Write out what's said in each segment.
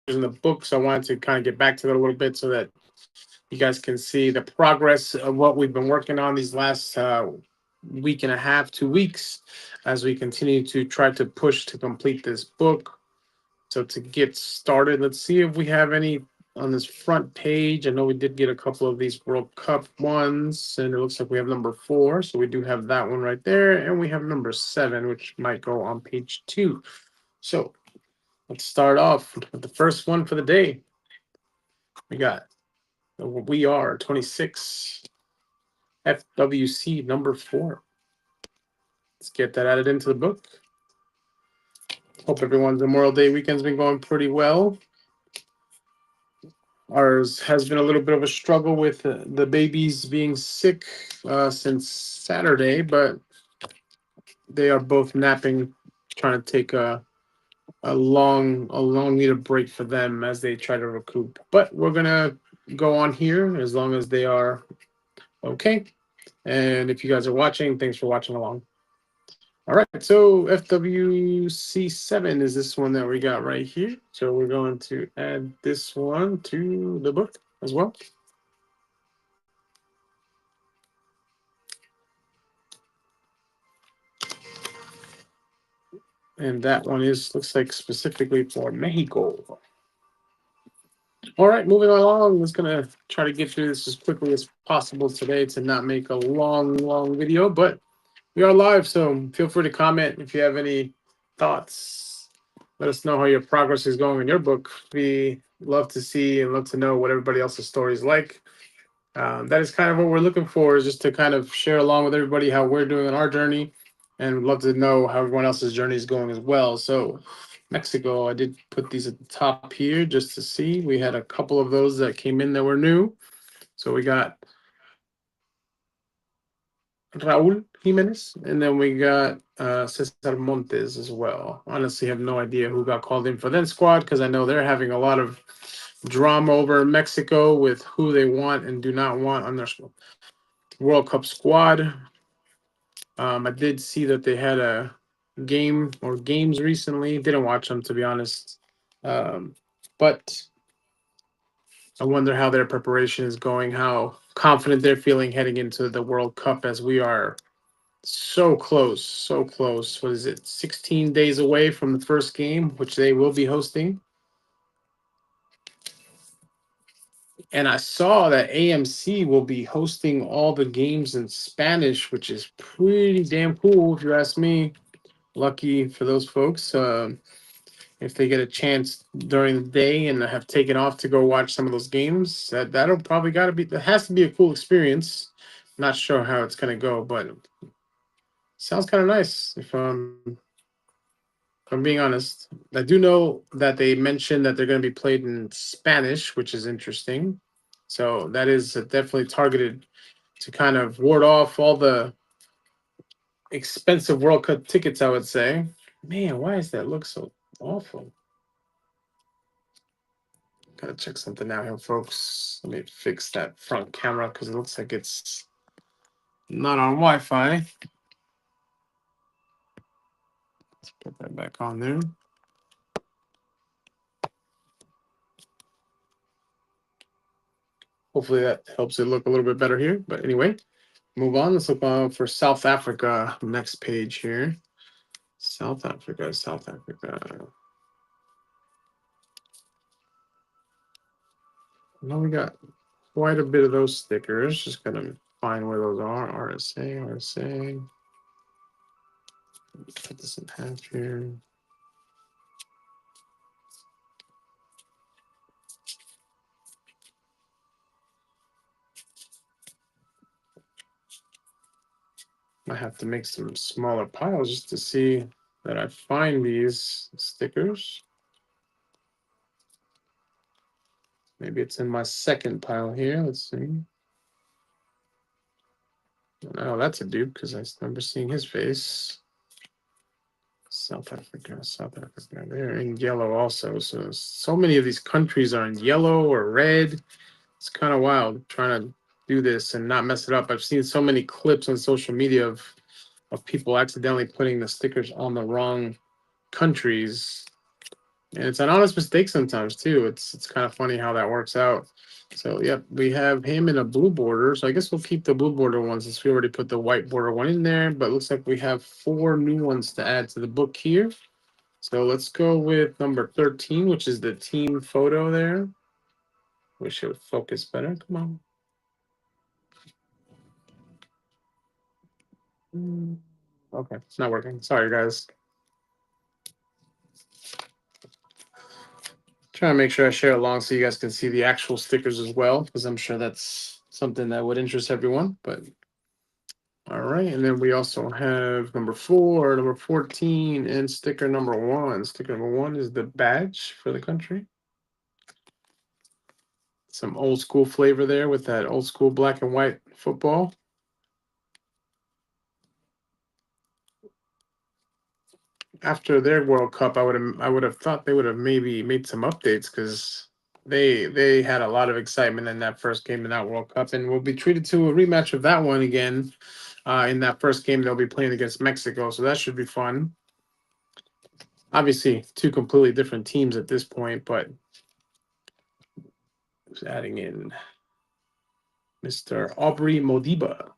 in the book. So I wanted to kind of get back to it a little bit so that you guys can see the progress of what we've been working on these last week and a half, 2 weeks, as we continue to try to push to complete this book. So to get started, let's see if we have any on this front page. I know we did get a couple of these World Cup ones, and it looks like we have number 4. So we do have that one right there, and we have number 7, which might go on page 2. So let's start off with the first one for the day. We got We Are 26 FWC number 4. Let's get that added into the book. Hope everyone's Memorial Day weekend's been going pretty well. Ours has been a little bit of a struggle with the babies being sick since Saturday, but they are both napping, trying to take a long needed break for them as they try to recoup. But we're gonna go on here as long as they are okay. And if you guys are watching, thanks for watching along. All right, so FWC7 is this one that we got right here. So we're going to add this one to the book as well. And that one looks like specifically for Mexico. All right, moving along. I'm just gonna try to get through this as quickly as possible today to not make a long video, but we are live, so feel free to comment if you have any thoughts. Let us know how your progress is going in your book. We love to see and love to know what everybody else's story is like. That is kind of what we're looking for, is just to kind of share along with everybody how we're doing on our journey, and we'd love to know how everyone else's journey is going as well. So Mexico, I did put these at the top here just to see. We had a couple of those that came in that were new. So we got Raul Jimenez, and then we got Cesar Montes as well. Honestly, have no idea who got called in for that squad, because I know they're having a lot of drama over in Mexico with who they want and do not want on their World Cup squad. I did see that they had a game or games recently. Didn't watch them, to be honest. But I wonder how their preparation is going, how confident they're feeling heading into the World Cup, as we are so close, so close. What is it? 16 days away from the first game, which they will be hosting. And I saw that AMC will be hosting all the games in Spanish, which is pretty damn cool, if you ask me. Lucky for those folks. If they get a chance during the day and have taken off to go watch some of those games, that'll probably that has to be a cool experience. Not sure how it's gonna go, but sounds kind of nice. If I'm being honest, I do know that they mentioned that they're going to be played in Spanish, which is interesting. So that is definitely targeted to kind of ward off all the expensive World Cup tickets, I would say. Man, why does that look so awful? Gotta check something out here, folks. Let me fix that front camera because it looks like it's not on Wi-Fi. Let's put that back on there. Hopefully that helps it look a little bit better here. But anyway, move on. Let's look for South Africa. Next page here. South Africa, South Africa. Now we got quite a bit of those stickers. Just gotta find where those are. RSA, RSA. Cut this in half here. Might have to make some smaller piles just to see that I find these stickers. Maybe it's in my second pile here. Let's see. Oh, that's a dupe because I remember seeing his face. South Africa, South Africa. They're in yellow also. So many of these countries are in yellow or red. It's kind of wild trying to do this and not mess it up. I've seen so many clips on social media of people accidentally putting the stickers on the wrong countries. And it's an honest mistake sometimes too. It's kind of funny how that works out. So yep, we have him in a blue border. So I guess we'll keep the blue border ones since we already put the white border one in there. But it looks like we have 4 new ones to add to the book here. So let's go with number 13, which is the team photo there. Wish it would focus better. Come on. Okay, it's not working. Sorry, guys. Trying to make sure I share along so you guys can see the actual stickers as well, because I'm sure that's something that would interest everyone. But all right, and then we also have number 4, number 14, and sticker number 1. Sticker number 1 is the badge for the country. Some old school flavor there with that old school black and white football. After their World Cup, I would have thought they would have maybe made some updates because they had a lot of excitement in that first game in that World Cup, and we'll be treated to a rematch of that one again. In that first game, they'll be playing against Mexico, so that should be fun. Obviously, 2 completely different teams at this point, but just adding in Mr. Aubrey Modiba.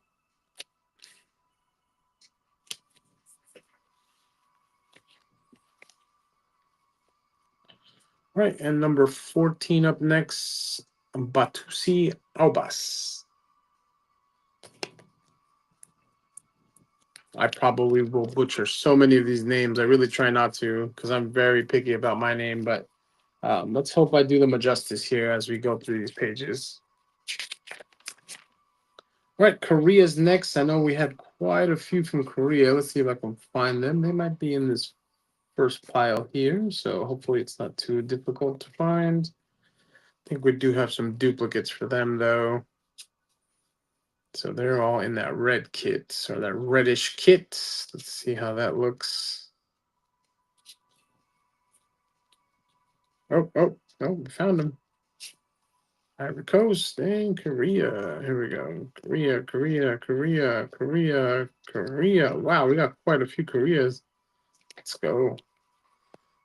Right, and number 14 up next, Batusi Aubas. I probably will butcher so many of these names. I really try not to because I'm very picky about my name, but let's hope I do them a justice here as we go through these pages. All right, Korea's next. I know we had quite a few from Korea. Let's see if I can find them. They might be in this first pile here, so hopefully it's not too difficult to find. I think we do have some duplicates for them, though. So they're all in that red kit or that reddish kit. Let's see how that looks. Oh, we found them. Ivory Coast and Korea. Here we go. Korea. Wow, we got quite a few Koreas. Let's go.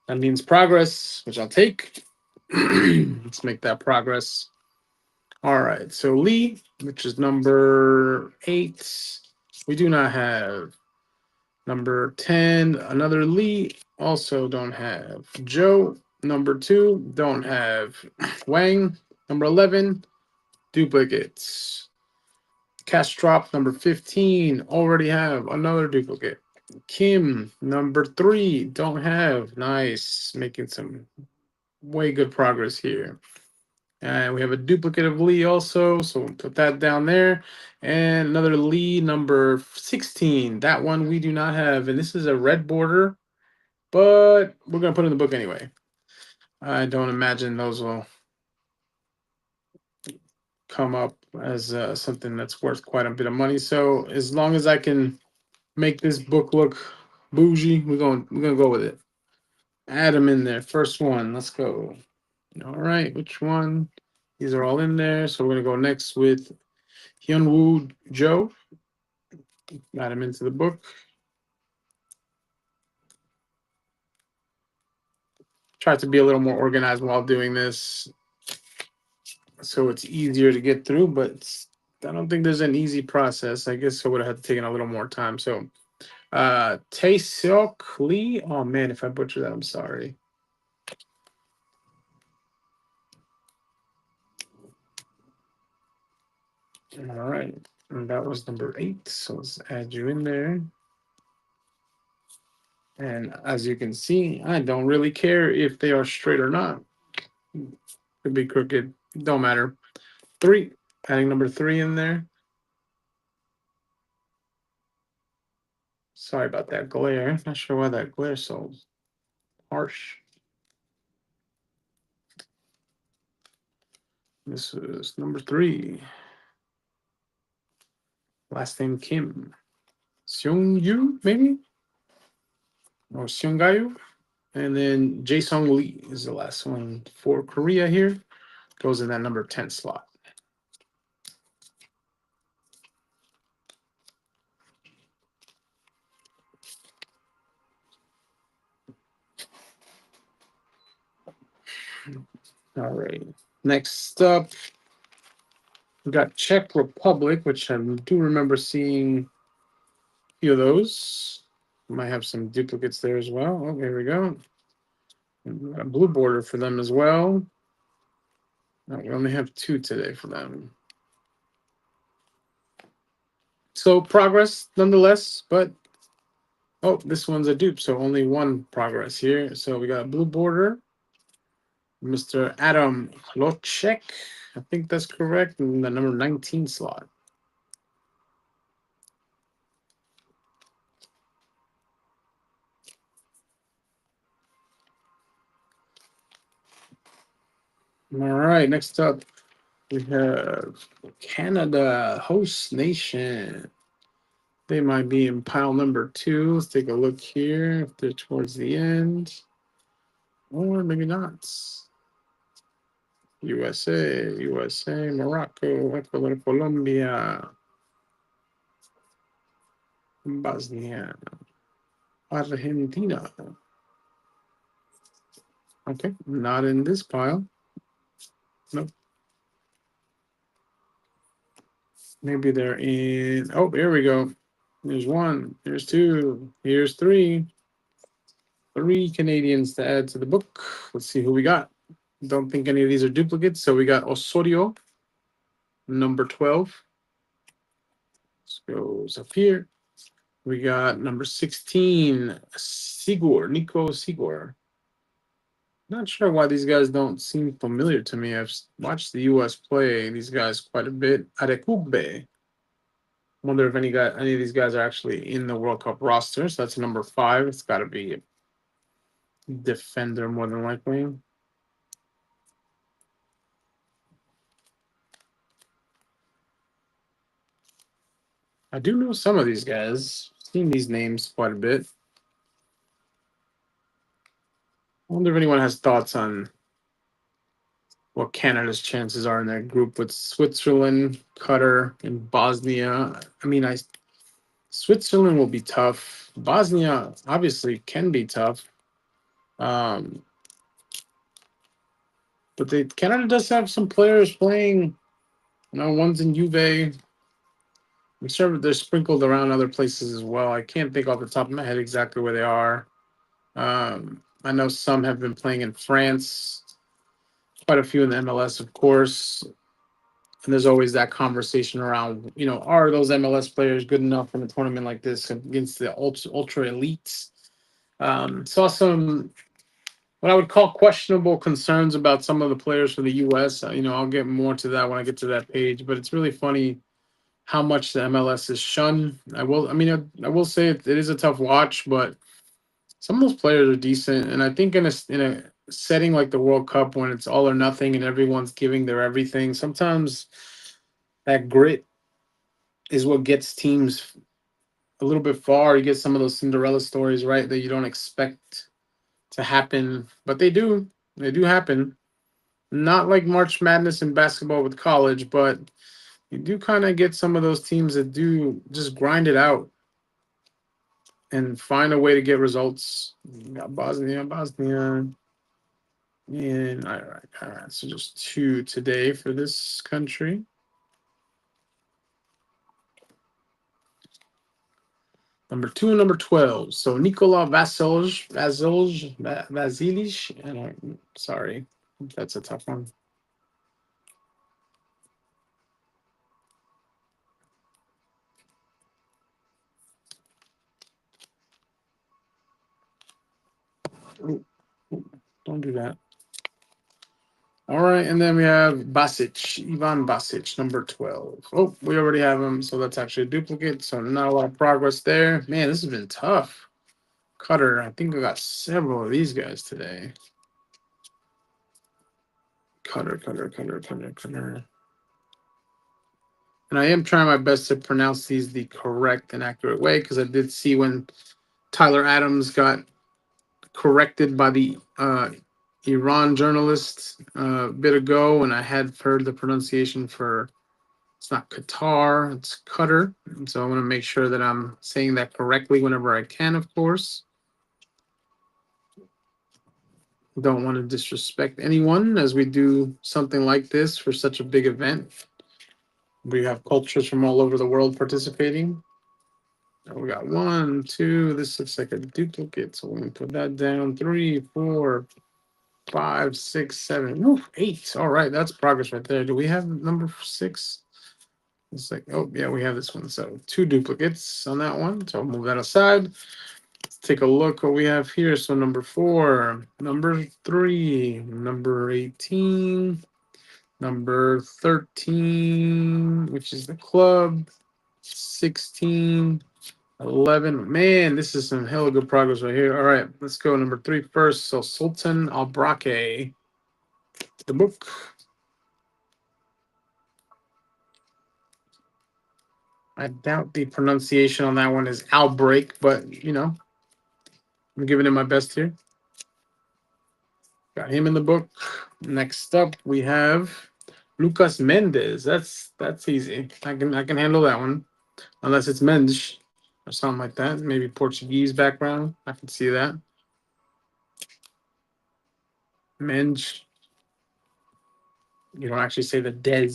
That means progress, which I'll take. Let's make that progress. All right. So Lee, which is number 8, we do not have. Number 10, another Lee, also don't have. Joe, number 2, don't have. Wang, number 11, duplicates. Castrop, number 15, already have another duplicate. Kim, number 3, don't have. Nice, making some way good progress here. And we have a duplicate of Lee also, so we'll put that down there. And another Lee number 16. That one we do not have, and this is a red border, but we're gonna put it in the book anyway. I don't imagine those will come up as something that's worth quite a bit of money. So as long as I can make this book look bougie, we're gonna go with it. Add them in there. First one. Let's go. All right. Which one? These are all in there. So we're gonna go next with Hyunwoo Joe. Add him into the book. Try to be a little more organized while doing this, so it's easier to get through. But I don't think there's an easy process. I guess I would have had to taken a little more time. So Taeseok Lee. Oh man, if I butcher that, I'm sorry. All right. And that was number 8. So let's add you in there. And as you can see, I don't really care if they are straight or not. Could be crooked. Don't matter. 3. Adding number 3 in there. Sorry about that glare. Not sure why that glare so harsh. This is number 3. Last name Kim. Seung Yu, maybe? Or Seunggayu. And then Jae-sung Lee is the last one for Korea here. Goes in that number 10 slot. All right. Next up, we got Czech Republic, which I do remember seeing a few of those. Might have some duplicates there as well. Oh, here we go. A blue border for them as well. No, we only have 2 today for them. So progress nonetheless, but oh, this one's a dupe, so only 1 progress here. So we got a blue border, Mr. Adam Hlocek. I think that's correct, in the number 19 slot. All right, next up we have Canada, host nation. They might be in pile number 2. Let's take a look here if they're towards the end, or maybe not. USA, Morocco, Ecuador, Colombia, Bosnia, Argentina. Okay, not in this pile. Nope. Maybe they're in. Oh, here we go. There's 1. Here's 2. Here's 3. 3 Canadians to add to the book. Let's see who we got. Don't think any of these are duplicates. So we got Osorio, number 12. This goes up here. We got number 16, Nico Sigor. Not sure why these guys don't seem familiar to me. I've watched the U.S. play these guys quite a bit. Arekugbe. Wonder if any of these guys are actually in the World Cup roster. So that's number 5. It's got to be a defender more than likely. I do know some of these guys. Seen these names quite a bit. I wonder if anyone has thoughts on what Canada's chances are in that group with Switzerland, Qatar, and Bosnia. I mean, Switzerland will be tough. Bosnia obviously can be tough. Um, but Canada does have some players playing. One's in Juve. I'm sure they're sprinkled around other places as well. I can't think off the top of my head exactly where they are. I know some have been playing in France. Quite a few in the MLS, of course. And there's always that conversation around, are those MLS players good enough in a tournament like this against the ultra elites? Saw some what I would call questionable concerns about some of the players for the U.S. I'll get more to that when I get to that page, but it's really funny how much the MLS is shunned. I will say it is a tough watch, but some of those players are decent, and I think in a setting like the World Cup when it's all or nothing and everyone's giving their everything, sometimes that grit is what gets teams a little bit far. You get some of those Cinderella stories, right, that you don't expect to happen, but they do. They do happen. Not like March Madness in basketball with college, but you do kind of get some of those teams that do just grind it out and find a way to get results. You got Bosnia, and all right. So just 2 today for this country. Number 2 and number 12. So Nikola Vasilic. Sorry, that's a tough one. Don't do that. All right, and then we have Ivan Basic, number 12. Oh, we already have him, so that's actually a duplicate. So not a lot of progress there. Man, this has been tough. Cutter, I think we got several of these guys today. Cutter. And I am trying my best to pronounce these the correct and accurate way because I did see when Tyler Adams got corrected by the Iran journalist a bit ago, and I had heard the pronunciation for it's not Qatar, it's Qatar. And so I want to make sure that I'm saying that correctly whenever I can, of course. Don't want to disrespect anyone as we do something like this for such a big event. We have cultures from all over the world participating. We got 1, 2. This looks like a duplicate, so we're gonna put that down. 3, 4, 5, 6, 7. Ooh, 8. All right, that's progress right there. Do we have number 6? It's like, oh yeah, we have this one. So 2 duplicates on that one. So I'll move that aside. Let's take a look what we have here. So number 4, number 3, number 18, number 13, which is the club, 16, 11. Man, this is some hella good progress right here. All right, let's go number 3 first. So Sultan Al Brake, the book. I doubt the pronunciation on that one is outbreak, but I'm giving it my best here. Got him in the book. Next up, we have Lucas Mendez. That's easy. I can handle that one, unless it's Mendes or something like that. Maybe Portuguese background. I can see that. Mendes. You don't actually say the Des.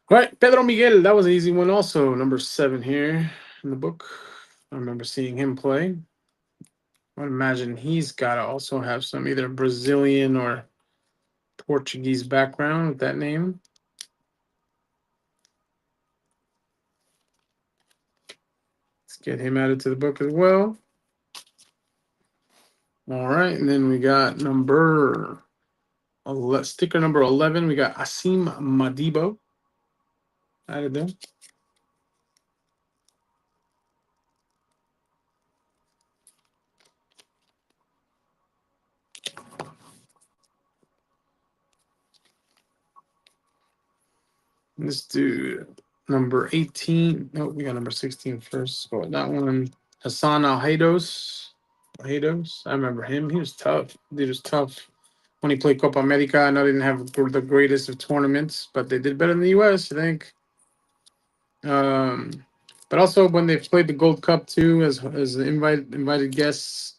All right, Pedro Miguel. That was an easy one. Also, number 7 here in the book. I remember seeing him play. I would imagine he's got to also have some either Brazilian or Portuguese background with that name. Let's get him added to the book as well. All right, and then we got sticker number 11. We got Asim Madibo added there. This dude, number 18. No, we got number 16 first. So that one, Hassan Al-Haydos. I remember him. He was tough. Dude was tough. When he played Copa America, I know they didn't have the greatest of tournaments, but they did better than the U.S., I think. But also when they played the Gold Cup too, as invited guests,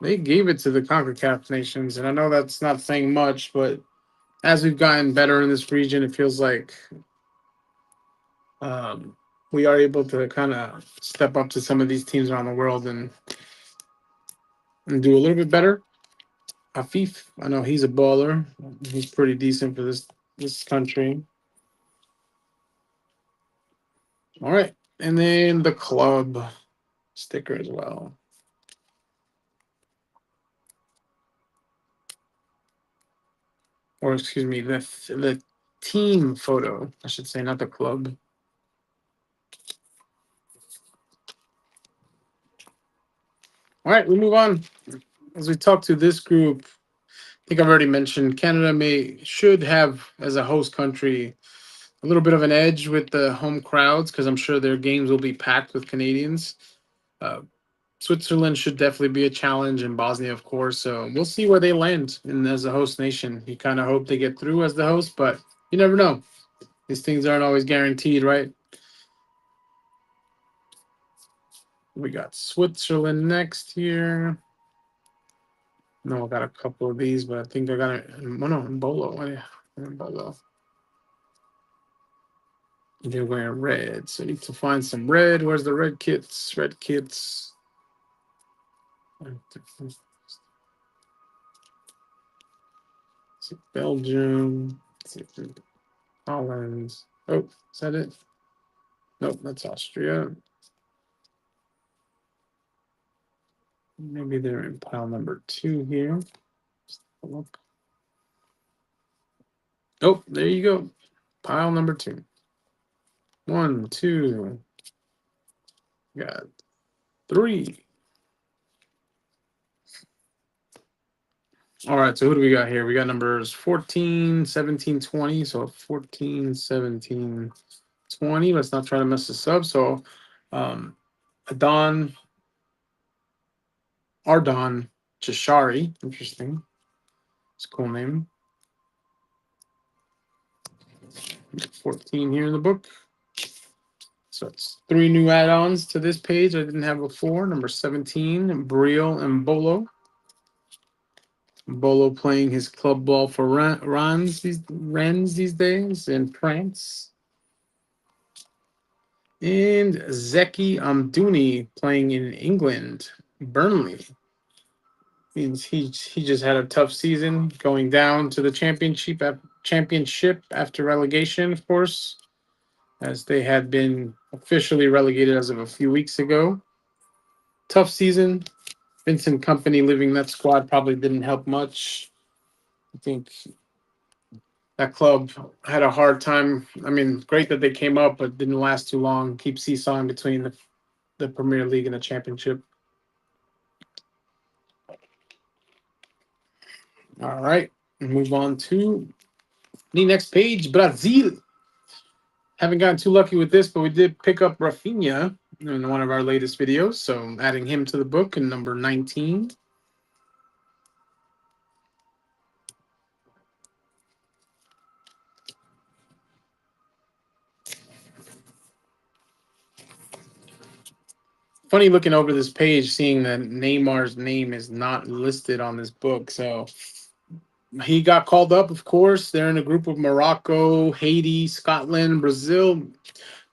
they gave it to the CONCACAF nations, and I know that's not saying much, but as we've gotten better in this region, it feels like we are able to kind of step up to some of these teams around the world and do a little bit better. Afif, I know he's a baller. He's pretty decent for this country. All right, and then the club sticker as well. Or excuse me, the team photo, I should say, not the club. All right, we move on. As we talk to this group, I think I've already mentioned Canada should have as a host country a little bit of an edge with the home crowds because I'm sure their games will be packed with Canadians. Uh, Switzerland should definitely be a challenge, and Bosnia, of course. So we'll see where they land as a host nation. You kind of hope they get through as the host, but you never know. These things aren't always guaranteed, right? We got Switzerland next here. No, I got a couple of these, but I think I got it. Oh, no, Mbolo. Mbolo. They're wearing red, so I need to find some red. Where's the red kits? Red kits. Belgium. Holland. Oh, is that it? Nope, that's Austria. Maybe they're in pile number 2 here. Look. Oh, there you go. Pile number 2. 1, 2. Got 3. All right, so who do we got here? We got numbers 14, 17, 20. So 14, 17, 20. Let's not try to mess this up. So Ardon Chashari. Interesting. It's a cool name. 14 here in the book. So it's 3 new add-ons to this page I didn't have before. Number 17, Briel and Bolo. Bolo playing his club ball for Rennes these days in France. And Zeki Amdouni playing in England, Burnley. Means he just had a tough season, going down to the championship after relegation, of course, as they had been officially relegated as of a few weeks ago. Tough season. Vincent Company leaving that squad probably didn't help much. I think that club had a hard time. I mean, great that they came up, but didn't last too long. Keep seesawing between the Premier League and the Championship. All right, move on to the next page. Brazil. Haven't gotten too lucky with this, but we did pick up Rafinha in one of our latest videos, so adding him to the book in number 19. Funny looking over this page, seeing that Neymar's name is not listed on this book. So he got called up, of course. They're in a group of Morocco, Haiti, Scotland, Brazil.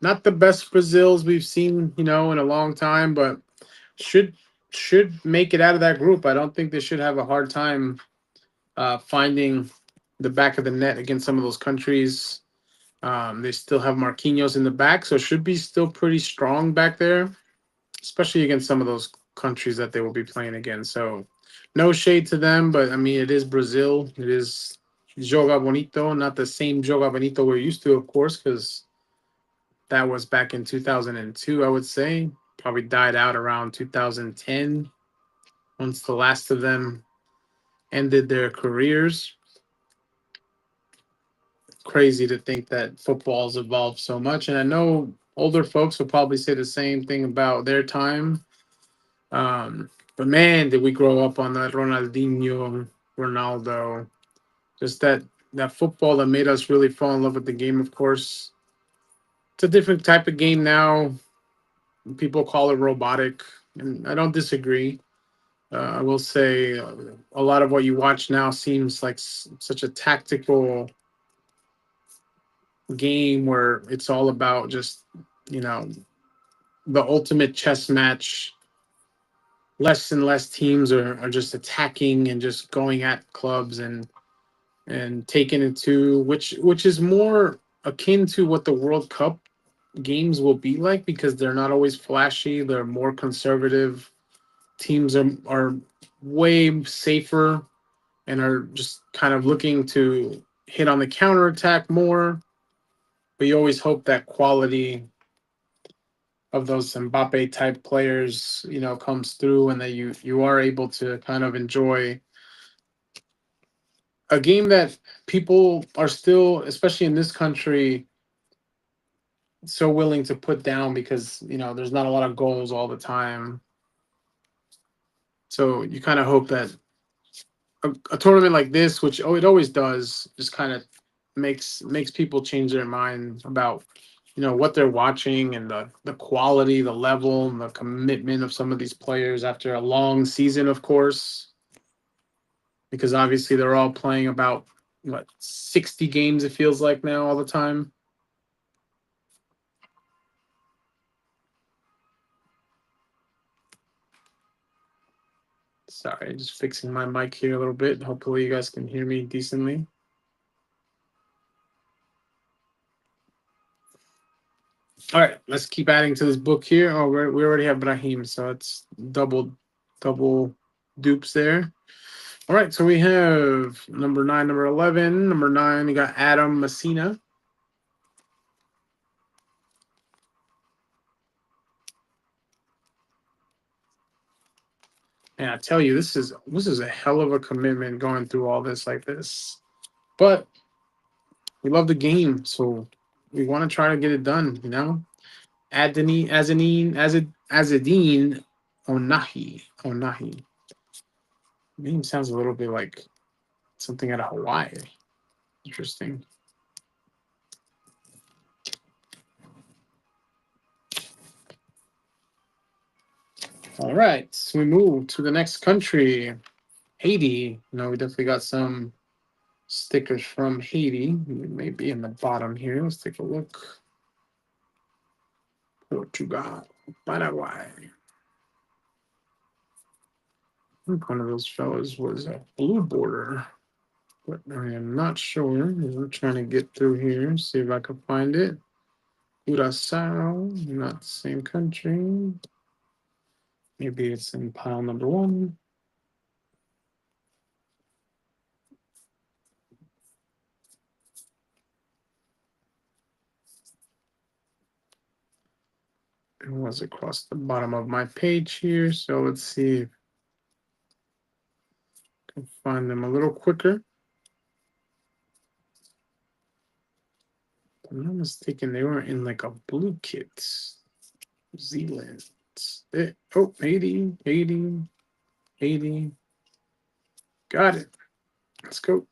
Not the best Brazils we've seen, in a long time, but should make it out of that group. I don't think they should have a hard time finding the back of the net against some of those countries. They still have Marquinhos in the back, so should be still pretty strong back there, especially against some of those countries that they will be playing against. So no shade to them, but I mean, it is Brazil. It is Joga Bonito, not the same Joga Bonito we're used to, of course, because that was back in 2002, I would say. Probably died out around 2010 once the last of them ended their careers. Crazy to think that football's evolved so much. And I know older folks will probably say the same thing about their time. But man, did we grow up on that Ronaldinho, Ronaldo, just that football that made us really fall in love with the game, of course. It's a different type of game now. People call it robotic, and I don't disagree. I will say a lot of what you watch now seems like such a tactical game where it's all about just, you know, the ultimate chess match. Less and less teams are just attacking and just going at clubs and taking it to which is more akin to what the World Cup games will be like, because they're not always flashy. They're more conservative. Teams are way safer and are just kind of looking to hit on the counterattack more. But you always hope that quality of those Mbappe type players, comes through, and that you are able to kind of enjoy a game that people are still, especially in this country, so willing to put down because there's not a lot of goals all the time. So you kind of hope that a tournament like this, which it always does, just kind of makes people change their mind about what they're watching, and the quality, the level, and the commitment of some of these players after a long season, of course, because obviously they're all playing about 60 games, it feels like now, all the time. Sorry, just fixing my mic here a little bit. Hopefully you guys can hear me decently. All right, let's keep adding to this book here. Oh, we already have Brahim, so it's double dupes there. All right, so we have number 9, number 11. Number 9, we got Adam Messina. And I tell you, this is a hell of a commitment going through all this like this. But we love the game, so we want to try to get it done, Azadine Onahi. Name sounds a little bit like something out of Hawaii. Interesting. All right, so we move to the next country. Haiti. No, we definitely got some stickers from Haiti. Maybe in the bottom here. Let's take a look. Portugal, Paraguay. I think one of those fellows was a blue border, but I am not sure. I'm trying to get through here, see if I can find it. Curacao, not the same country. Maybe it's in pile number one. It was across the bottom of my page here. So let's see if I can find them a little quicker. If I'm not mistaken, they were in like a blue kit. New Zealand. Oh, 80, 80, 80. Got it. Let's go.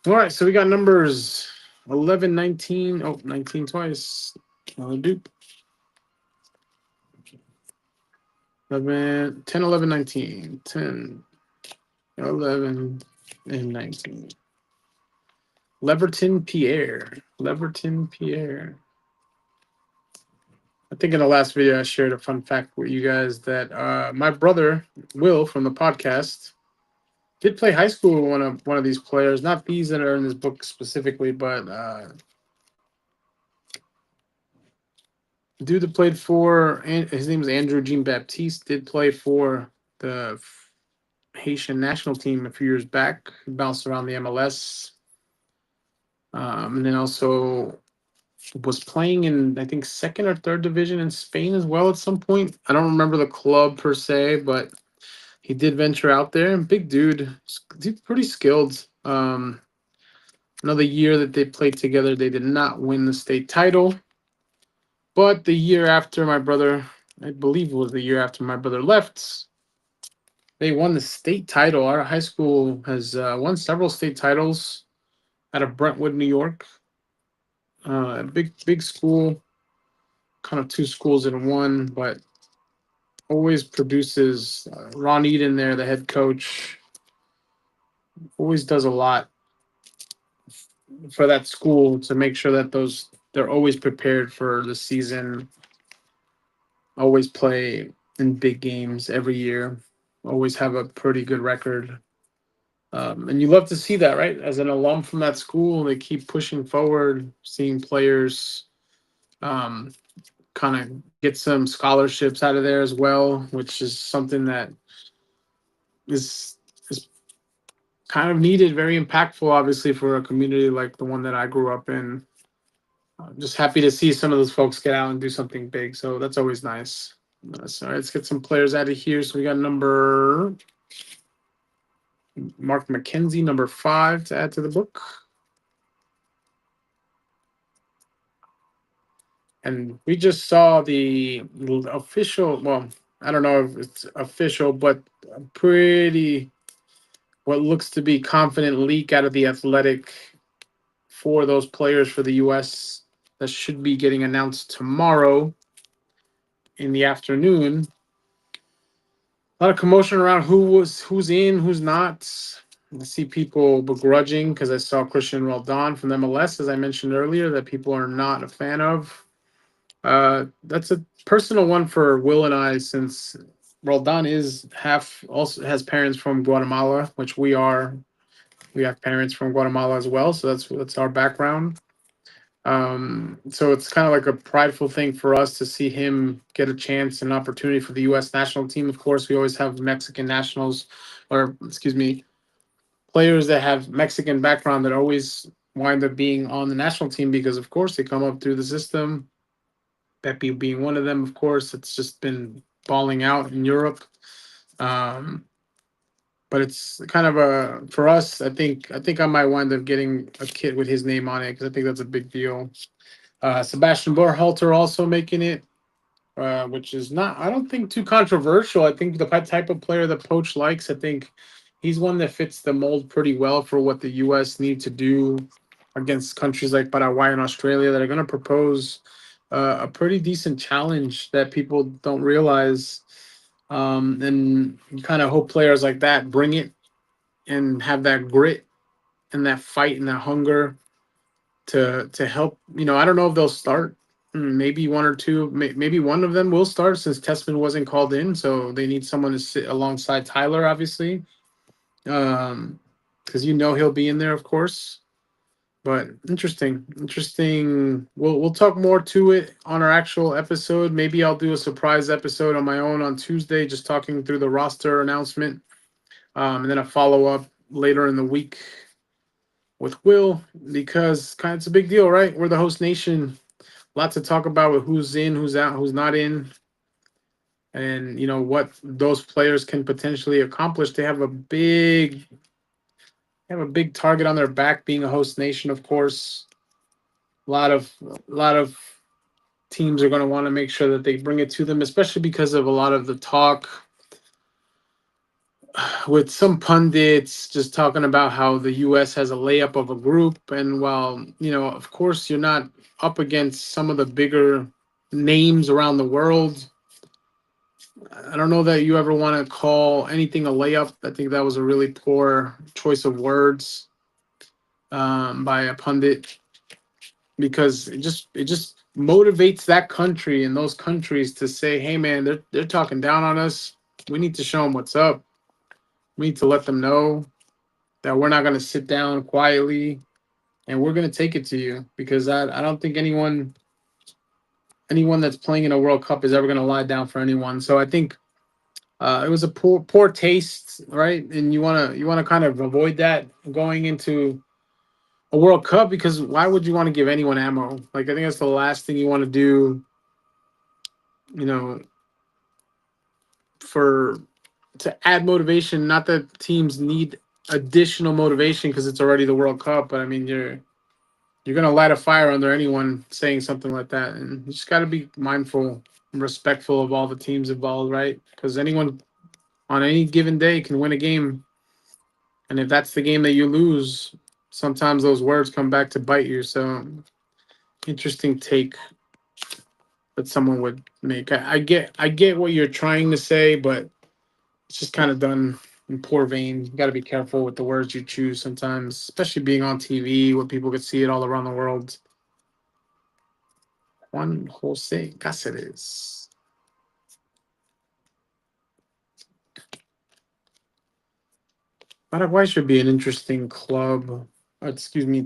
All right, so we got numbers 11, 19. Oh, 19 twice. Another dupe. 11, 10, 11, 19. 10, 11, and 19. Leverton Pierre. Leverton Pierre. I think in the last video I shared a fun fact with you guys that my brother Will from the podcast did play high school with one of these players. Not these that are in this book specifically, but dude that played for his name is Andrew Jean Baptiste. Did play for the Haitian national team a few years back. He bounced around the MLS, and then also was playing in I think second or third division in Spain as well at some point. I don't remember the club per se, but he did venture out there. Big dude, he's pretty skilled. Another year that they played together, they did not win the state title. But the year after my brother, I believe it was the year after my brother left, they won the state title. Our high school has won several state titles out of Brentwood, New York. Big school, kind of two schools in one, but always produces. Ron Eden there, the head coach, always does a lot for that school to make sure that they're always prepared for the season. Always play in big games every year. Always have a pretty good record. And you love to see that, right? As an alum from that school, they keep pushing forward, seeing players um, kind of get some scholarships out of there as well, which is something that is kind of needed, very impactful, obviously, for a community like the one that I grew up in. I'm just happy to see some of those folks get out and do something big. So that's always nice. So let's get some players out of here. So we got number Mark McKenzie, number 5 to add to the book. And we just saw the official, well, I don't know if it's official, but a pretty, what looks to be confident leak out of the Athletic for those players for the U.S. that should be getting announced tomorrow in the afternoon. A lot of commotion around who's in, who's not. I see people begrudging because I saw Christian Roldan from MLS, as I mentioned earlier, that people are not a fan of. That's a personal one for Will and I, since Roldan also has parents from Guatemala, which we are. We have parents from Guatemala as well, so that's our background. So it's kind of like a prideful thing for us to see him get a chance and opportunity for the U.S. national team. Of course, we always have Mexican nationals, or excuse me, players that have Mexican background that always wind up being on the national team because, of course, they come up through the system. Pepe being one of them, of course. It's just been balling out in Europe. But it's kind of a for us. I think I might wind up getting a kit with his name on it because I think that's a big deal. Sebastian Berhalter also making it, which is not, I don't think, too controversial. I think the type of player that Poach likes, I think he's one that fits the mold pretty well for what the U.S. need to do against countries like Paraguay and Australia that are going to propose a pretty decent challenge that people don't realize. And you kind of hope players like that bring it and have that grit and that fight and that hunger to help. I don't know if they'll start. Maybe one or two, maybe one of them will start since Testman wasn't called in, so they need someone to sit alongside Tyler, obviously, because he'll be in there, of course. But interesting. We'll talk more to it on our actual episode. Maybe I'll do a surprise episode on my own on Tuesday, just talking through the roster announcement, and then a follow up later in the week with Will, because it's a big deal, right? We're the host nation. Lots to talk about with who's in, who's out, who's not in, and what those players can potentially accomplish. They have a big target on their back, being a host nation, of course. A lot of teams are going to want to make sure that they bring it to them, especially because of a lot of the talk with some pundits just talking about how the U.S. has a layup of a group. And while, of course, you're not up against some of the bigger names around the world, I don't know that you ever want to call anything a layup. I think that was a really poor choice of words by a pundit, because it just motivates that country and those countries to say, "Hey, man, they're talking down on us. We need to show them what's up. We need to let them know that we're not going to sit down quietly and we're going to take it to you." Because I don't think anyone that's playing in a World Cup is ever going to lie down for anyone. So I think it was a poor taste, right? And you wanna kind of avoid that going into a World Cup, because why would you want to give anyone ammo? Like, I think that's the last thing you want to do, you know, for to add motivation. Not that teams need additional motivation because it's already the World Cup, but I mean you're gonna light a fire under anyone saying something like that, and you just got to be mindful and respectful of all the teams involved, right? Because anyone on any given day can win a game, and if that's the game that you lose, sometimes those words come back to bite you. So interesting take that someone would make. I get what you're trying to say, but it's just kind of done in poor vein. You got to be careful with the words you choose sometimes, especially being on TV where people could see it all around the world. Juan Jose Cáceres. Paraguay should be an interesting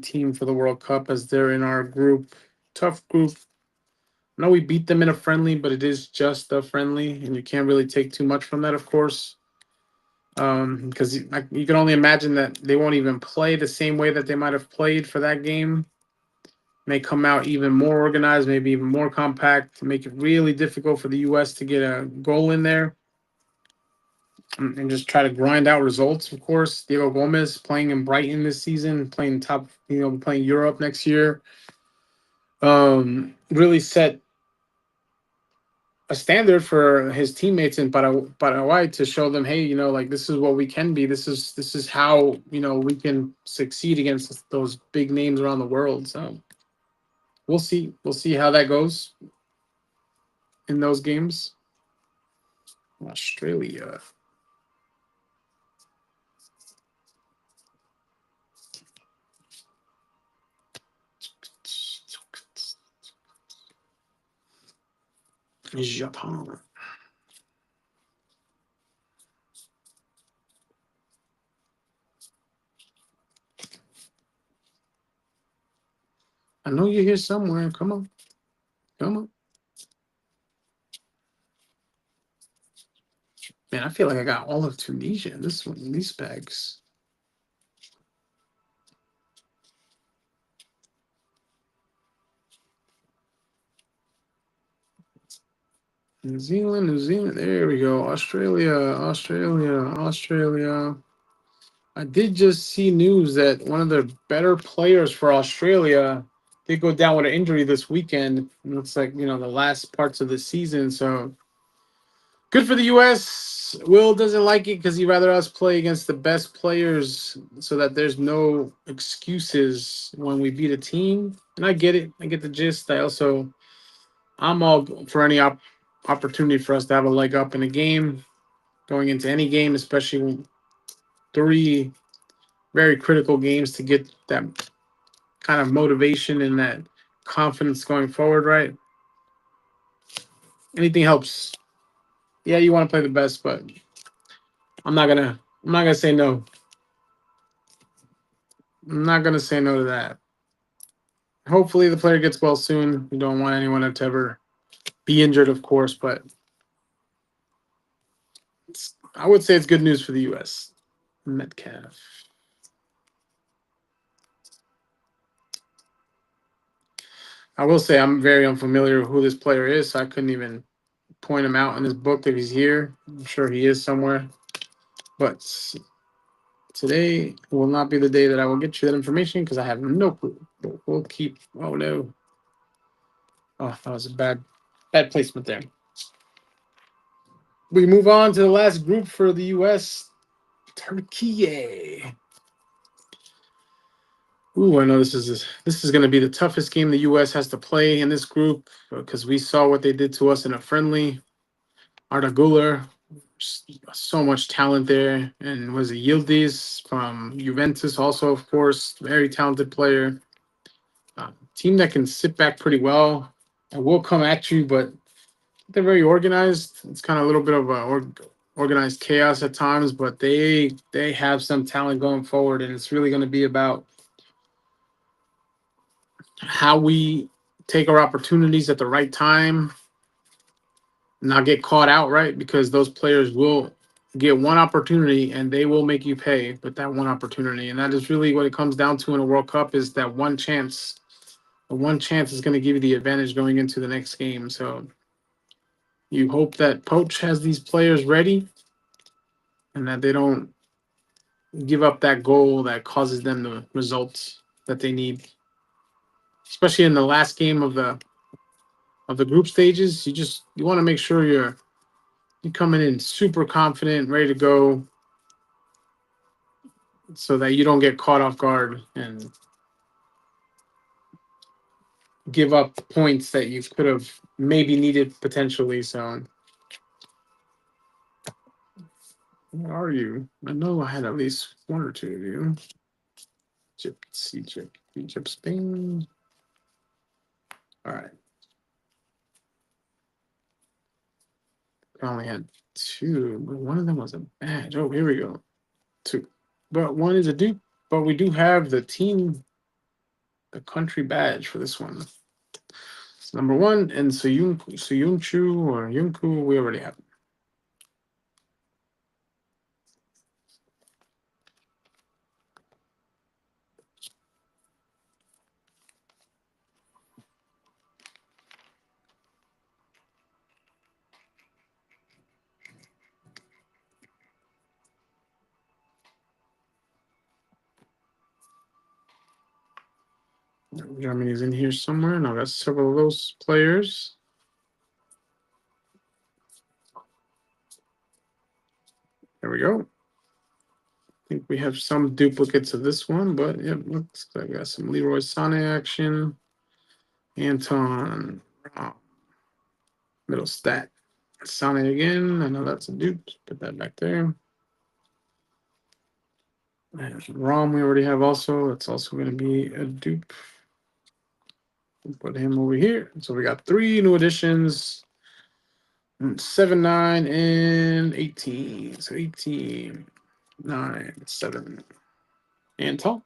team for the World Cup, as they're in our group. Tough group. I know we beat them in a friendly, but it is just a friendly, and you can't really take too much from that, of course. Because you can only imagine that they won't even play the same way that they might have played for that game. May come out even more organized, maybe even more compact, to make it really difficult for the U.S. to get a goal in there, and just try to grind out results. Of course, Diego Gomez playing in Brighton this season, playing top, playing Europe next year. Really set a standard for his teammates in Paraguay to show them, hey, like, this is what we can be. This is how we can succeed against those big names around the world. So we'll see how that goes in those games. Australia. Japan. I know you're here somewhere. Come on. Come on. Man, I feel like I got all of Tunisia in this one, in these bags. New Zealand, New Zealand. There we go. Australia, Australia, Australia. I did just see news that one of the better players for Australia did go down with an injury this weekend. It looks like, the last parts of the season. So good for the U.S. Will doesn't like it because he'd rather us play against the best players so that there's no excuses when we beat a team. And I get it. I get the gist. I'm all for any opportunity for us to have a leg up in a game. going into any game, especially 3 very critical games to get that kind of motivation and that confidence going forward, right? Anything helps. Yeah, you want to play the best, but I'm not gonna say no. I'm not gonna say no to that. Hopefully the player gets well soon. We don't want anyone to ever be injured, of course, but I would say it's good news for the US. Metcalf. I will say I'm very unfamiliar with who this player is, so I couldn't even point him out in this book if he's here. I'm sure he is somewhere. But today will not be the day that I will get you that information because I have no clue. But we'll keep. Oh no! Oh, that was a bad placement there. We move on to the last group for the U.S. Turkey. Ooh, I know this is going to be the toughest game the U.S. has to play in this group because we saw what they did to us in a friendly. Arda Güler, so much talent there, and was it Yildiz from Juventus, also of course, very talented player. Team that can sit back pretty well and will come at you, but they're very organized. It's kind of a little bit of a organized chaos at times, but they have some talent going forward, and it's really going to be about how we take our opportunities at the right time, not get caught out, right? Because those players will get one opportunity and they will make you pay with that one opportunity. And that is really what it comes down to in a World Cup is that one chance. The one chance is going to give you the advantage going into the next game. So you hope that Poach has these players ready and that they don't give up that goal that causes them the results that they need. Especially in the last game of the group stages, you want to make sure you're coming in super confident, ready to go, so that you don't get caught off guard and give up points that you could have maybe needed potentially. So, where are you? I know I had at least one or two of you. Egypt, Spain. All right. I only had 2, but one of them was a badge. Oh, here we go. 2. But one is a dupe. But we do have the team, the country badge for this one. It's number 1, and Suyunchu or Yunku, we already have. Germany's in here somewhere, and I've got several of those players. There we go. I think we have some duplicates of this one, but yeah, looks like I got some Leroy Sané action. Anton middle stat. Sané again. I know that's a dupe. Put that back there. And Rom we already have also. It's also going to be a dupe. Put him over here. So we got 3 new additions. 7, 9, and 18. So 18, 9, 7. Anton.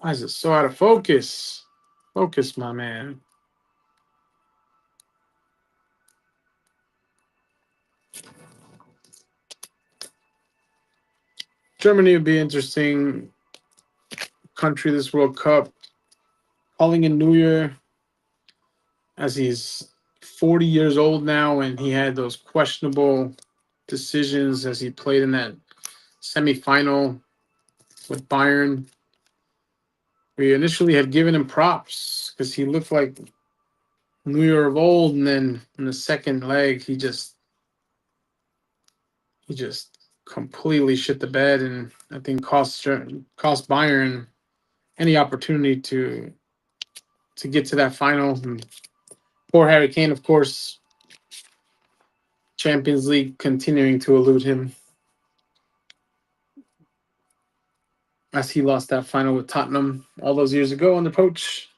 Why is it so out of focus? Focus, my man. Germany would be interesting country this World Cup. Calling in Neuer as he's 40 years old now, and he had those questionable decisions as he played in that semifinal with Bayern. We initially had given him props because he looked like Neuer of old, and then in the second leg, he just completely shit the bed, and I think cost Bayern any opportunity to get to that final. And Poor Harry Kane, of course. Champions League continuing to elude him as he lost that final with Tottenham all those years ago on the poach.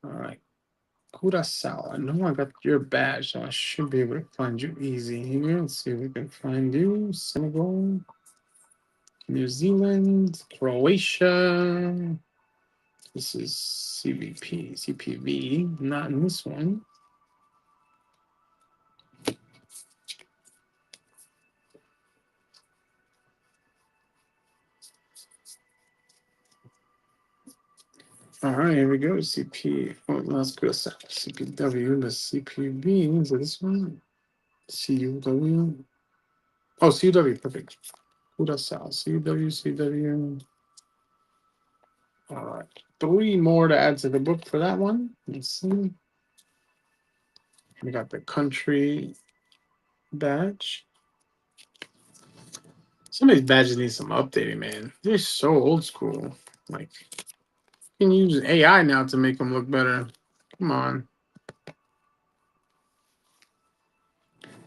All right. Curacao. I know I got your badge, so I should be able to find you easy here. Let's see if we can find you. Senegal, New Zealand, Croatia. This is CPV, not in this one. All right, here we go. CP. Oh, let's go. CPW. The CPV. Is it this one? CUW. Oh, CUW. Perfect. Curacao. CUW. CW. All right. 3 more to add to the book for that one. Let's see. We got the country badge. Some of these badges need some updating, man. They're so old school. Like, you can use AI now to make them look better. Come on.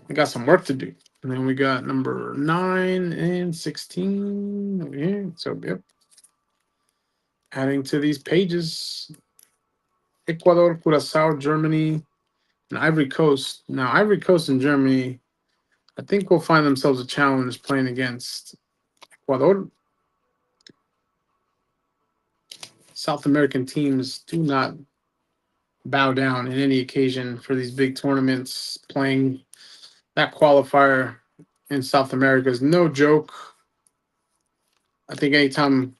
We got some work to do. And then we got number 9 and 16 over here. So, yep. Adding to these pages. Ecuador, Curacao, Germany, and Ivory Coast. Now, Ivory Coast and Germany, I think will find themselves a challenge playing against Ecuador. South American teams do not bow down in any occasion for these big tournaments. Playing that qualifier in South America is no joke. I think anytime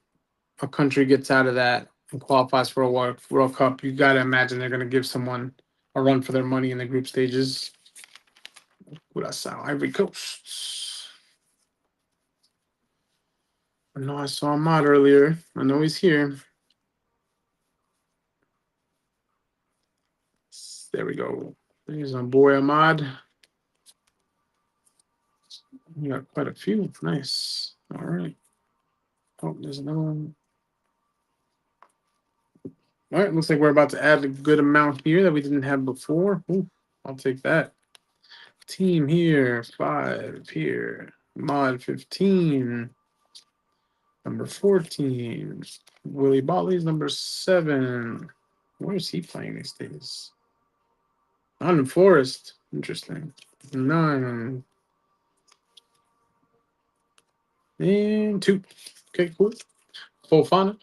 a country gets out of that and qualifies for a World Cup, you got to imagine they're going to give someone a run for their money in the group stages. Curacao, Ivory Coast. I know I saw Ahmad earlier. I know he's here. There we go. There's my boy Ahmad. You got quite a few. Nice. All right. Oh, there's another one. All right. Looks like we're about to add a good amount here that we didn't have before. Ooh, I'll take that. Team here, 5 here. Mod 15. Number 14. Willie Bolly's number 7. Where is he playing these days? On Forest. Interesting. 9. And 2. Okay, cool. Fofana,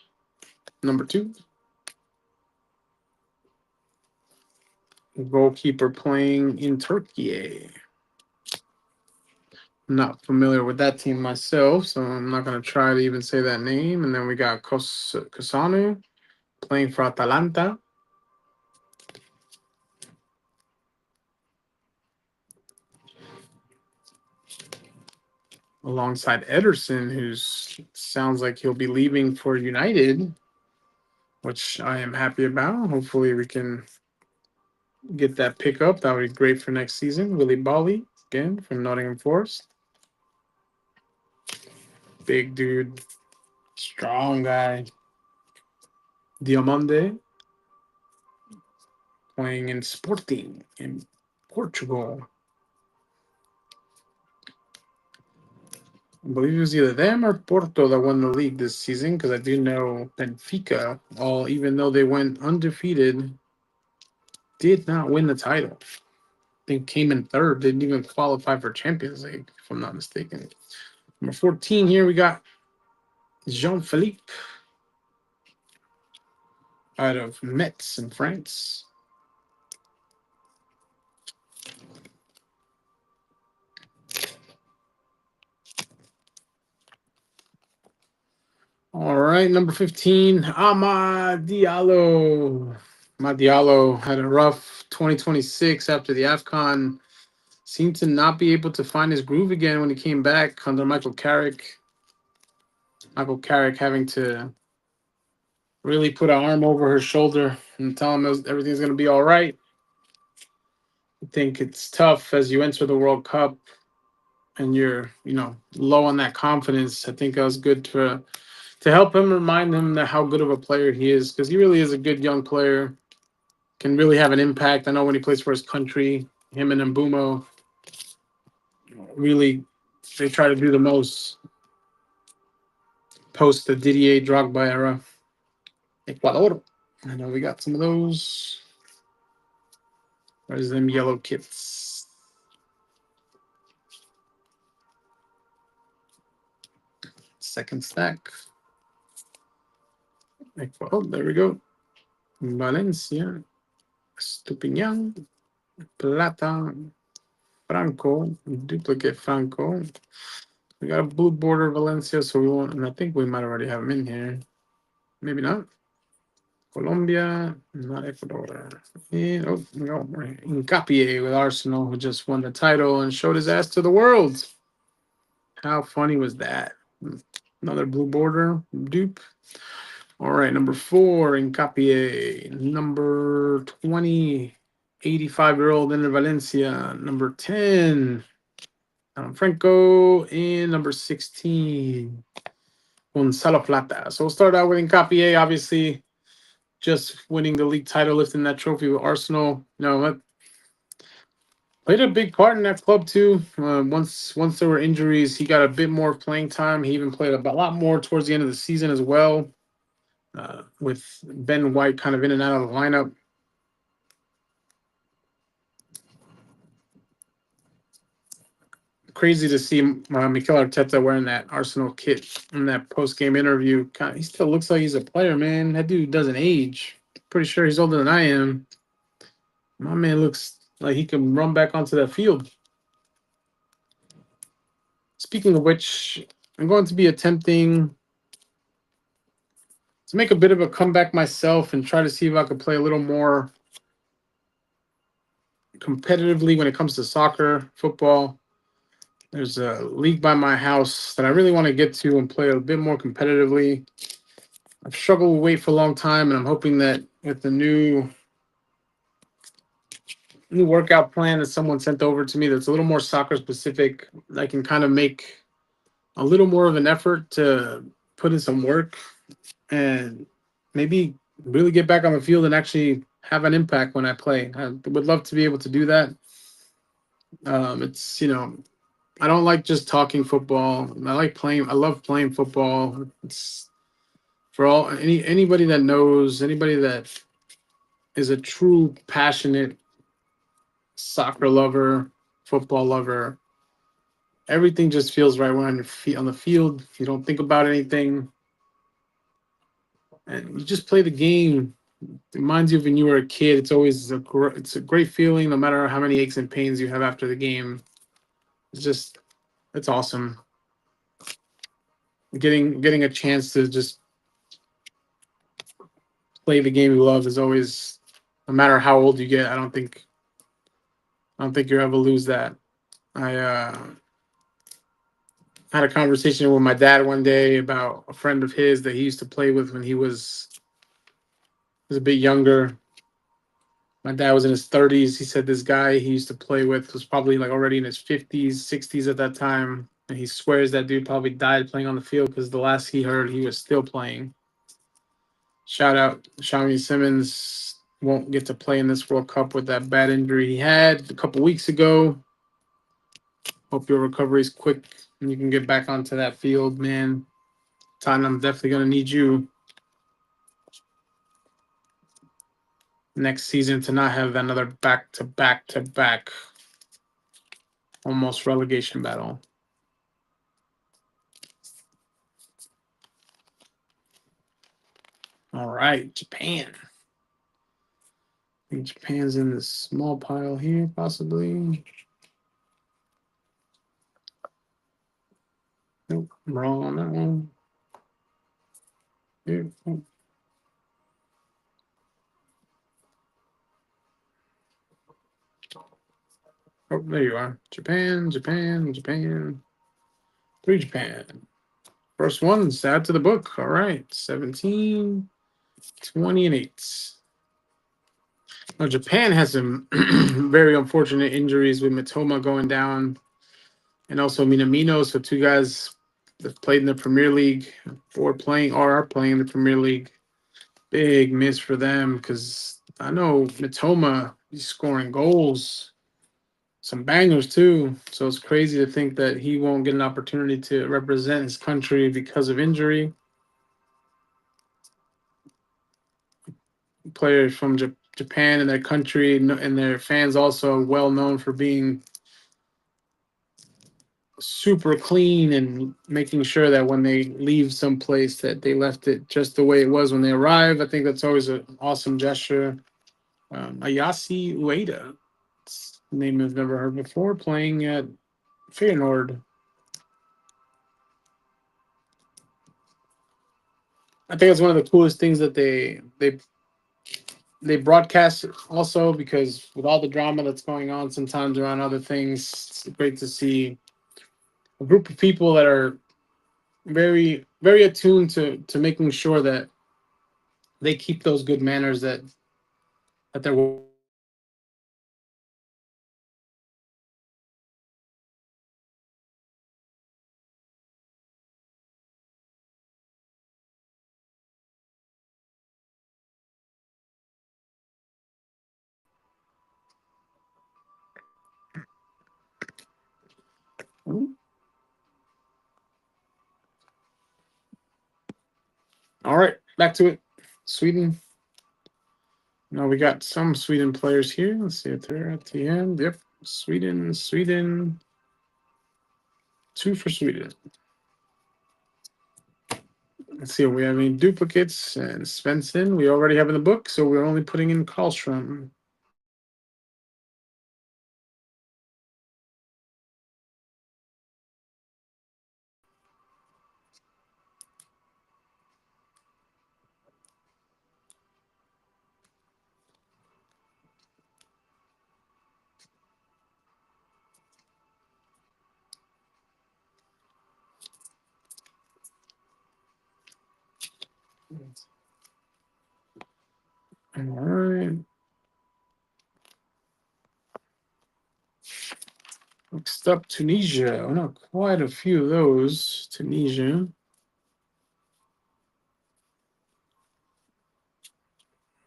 number 2. Goalkeeper playing in Turkey. I'm not familiar with that team myself, so I'm not going to try to even say that name. And then we got Cosanu playing for Atalanta. Alongside Ederson, who sounds like he'll be leaving for United, which I am happy about. Hopefully we can get that pick up. That would be great for next season. Willie Bolly, again, from Nottingham Forest. Big dude. Strong guy. Diamande playing in Sporting in Portugal. I believe it was either them or Porto that won the league this season, because I do know Benfica, even though they went undefeated, did not win the title. I think came in 3rd. Didn't even qualify for Champions League, if I'm not mistaken. Number 14 here, we got Jean-Philippe out of Metz in France. All right, number 15, Amad Diallo. Amad Diallo had a rough 2026 after the AFCON. Seemed to not be able to find his groove again when he came back under Michael Carrick. Michael Carrick having to really put an arm over her shoulder and tell him everything's going to be all right. I think it's tough as you enter the World Cup and you're, low on that confidence, I think that was good to help him, remind him that how good of a player he is, because he really is a good young player, can really have an impact. I know when he plays for his country, him and Mbumo really, they try to do the most post the Didier Drogba era. Ecuador. I know we got some of those. Where's them yellow kits? Second stack. Oh, there we go. Valencia. Estupiñán. Plata. Franco. Duplicate Franco. We got a blue border Valencia, so we won't, and I think we might already have him in here. Maybe not. Colombia, not Ecuador. And, no, Hincapié with Arsenal, who just won the title and showed his ass to the world. How funny was that? Another blue border dupe. All right, number 4, Hincapié. Number 20, 85-year-old Ender Valencia. Number 10, Franco. And number 16, Gonzalo Plata. So we'll start out with Hincapié, obviously just winning the league title, lifting that trophy with Arsenal. Played a big part in that club too. Once there were injuries, he got a bit more playing time. He even played a lot more towards the end of the season as well, with Ben White kind of in and out of the lineup. Crazy to see Mikel Arteta wearing that Arsenal kit in that post-game interview. He still looks like he's a player, man. That dude doesn't age. Pretty sure he's older than I am. My man looks like he can run back onto that field. Speaking of which, I'm going to be attempting to make a bit of a comeback myself and try to see if I could play a little more competitively when it comes to soccer, football. There's a league by my house that I really want to get to and play a bit more competitively. I've struggled with weight for a long time, and I'm hoping that with the new workout plan that someone sent over to me that's a little more soccer specific, I can kind of make a little more of an effort to put in some work and maybe really get back on the field and actually have an impact when I play. I would love to be able to do that. It's, I don't like just talking football. I like playing. I love playing football. It's for anybody that knows, anybody that is a true passionate soccer lover, football lover. Everything just feels right when on your feet on the field. You don't think about anything, and you just play the game. It reminds you of when you were a kid. It's always it's a great feeling, no matter how many aches and pains you have after the game. It's awesome. Getting a chance to just play the game you love is always, no matter how old you get. I don't think you ever lose that. I had a conversation with my dad one day about a friend of his that he used to play with when he was a bit younger. My dad was in his 30s. He said this guy he used to play with was probably like already in his 50s, 60s at that time. And he swears that dude probably died playing on the field because the last he heard, he was still playing. Shout out, Xavi Simons won't get to play in this World Cup with that bad injury he had a couple weeks ago. Hope your recovery is quick and you can get back onto that field, man. Tottenham definitely going to need you next season to not have another back-to-back almost relegation battle. All right, Japan. I think Japan's in this small pile here, possibly. Nope, wrong on that one. Here. Oh, there you are. Japan. 3 Japan. First one's add to the book. All right. 17, 20, and 8. Now, Japan has some very unfortunate injuries with Mitoma going down. and also Minamino. So two guys that played in the Premier League or are playing in the Premier League. Big miss for them because I know Matoma he's scoring goals, some bangers too. So it's crazy to think that he won't get an opportunity to represent his country because of injury. Players from Japan and their country and their fans also well known for being super clean and making sure that when they leave someplace that they left it just the way it was when they arrive. I think that's always an awesome gesture. Ayase Ueda, name I've never heard before, playing at Feyenoord. I think it's one of the coolest things that they broadcast also because with all the drama that's going on sometimes around other things, it's great to see a group of people that are very attuned to making sure that they keep those good manners that they're. All right, back to it. Sweden. No, we got some Sweden players here. Let's see if they're at the end. Yep, Sweden. Two for Sweden. Let's see if we have any duplicates. And Svensson, we already have in the book, so we're only putting in Karlstrom. All right. Next up, Tunisia. Oh, no, quite a few of those. Tunisia.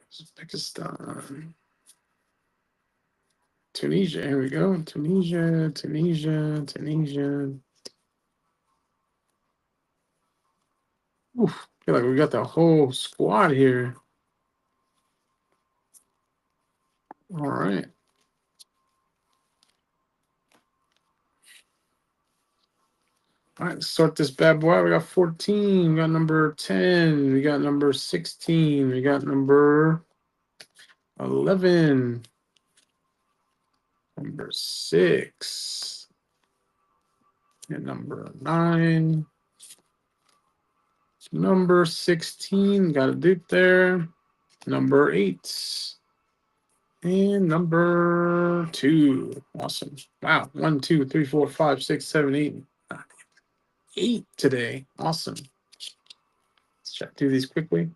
Uzbekistan. Tunisia. Here we go. Tunisia. Oof, I feel like we got the whole squad here. All right. All right, let's start this bad boy. We got 14. We got number 10. We got number 16. We got number 11. Number 6. And number 9. Number 16. Got a dupe there. Number 8. And number 2. Awesome. Wow. 1, 2, 3, 4, 5, 6, 7, 8. 8 today. Awesome. Let's check through these quickly.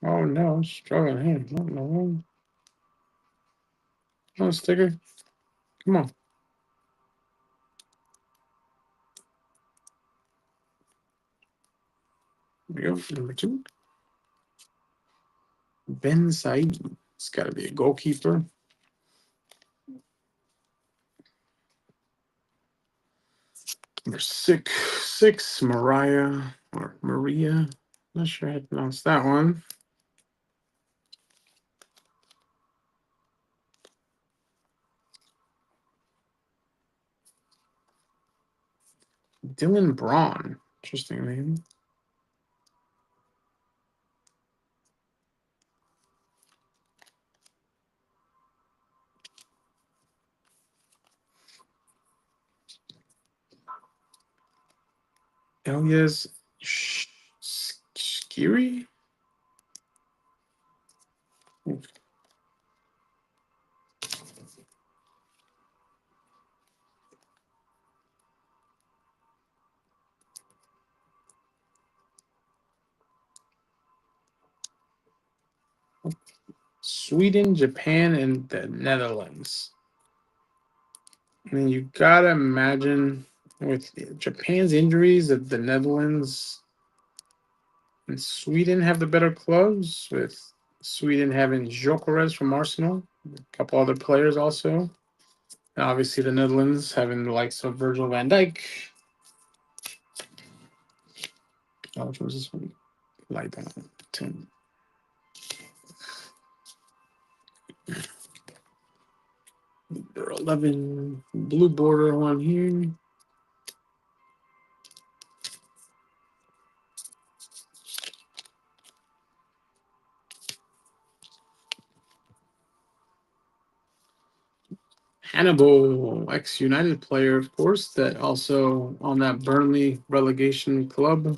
Oh no, I'm struggling here. No, no sticker. Come on. Here we go. Number 2. Ben Said. It's got to be a goalkeeper. Number 6, Mariah or Maria. Not sure how to pronounce that one. Dylan Braun. Interesting name. Elias Skiri. Sweden, Japan, and the Netherlands. I mean, you gotta imagine with Japan's injuries that the Netherlands and Sweden have the better clubs, with Sweden having Gyökeres from Arsenal, a couple other players also. And obviously, the Netherlands having the likes of Virgil van Dijk. Oh, which was this one? Like that. 10. Number 11, blue border one here. Hannibal, ex-United player, of course, that also on that Burnley relegation club.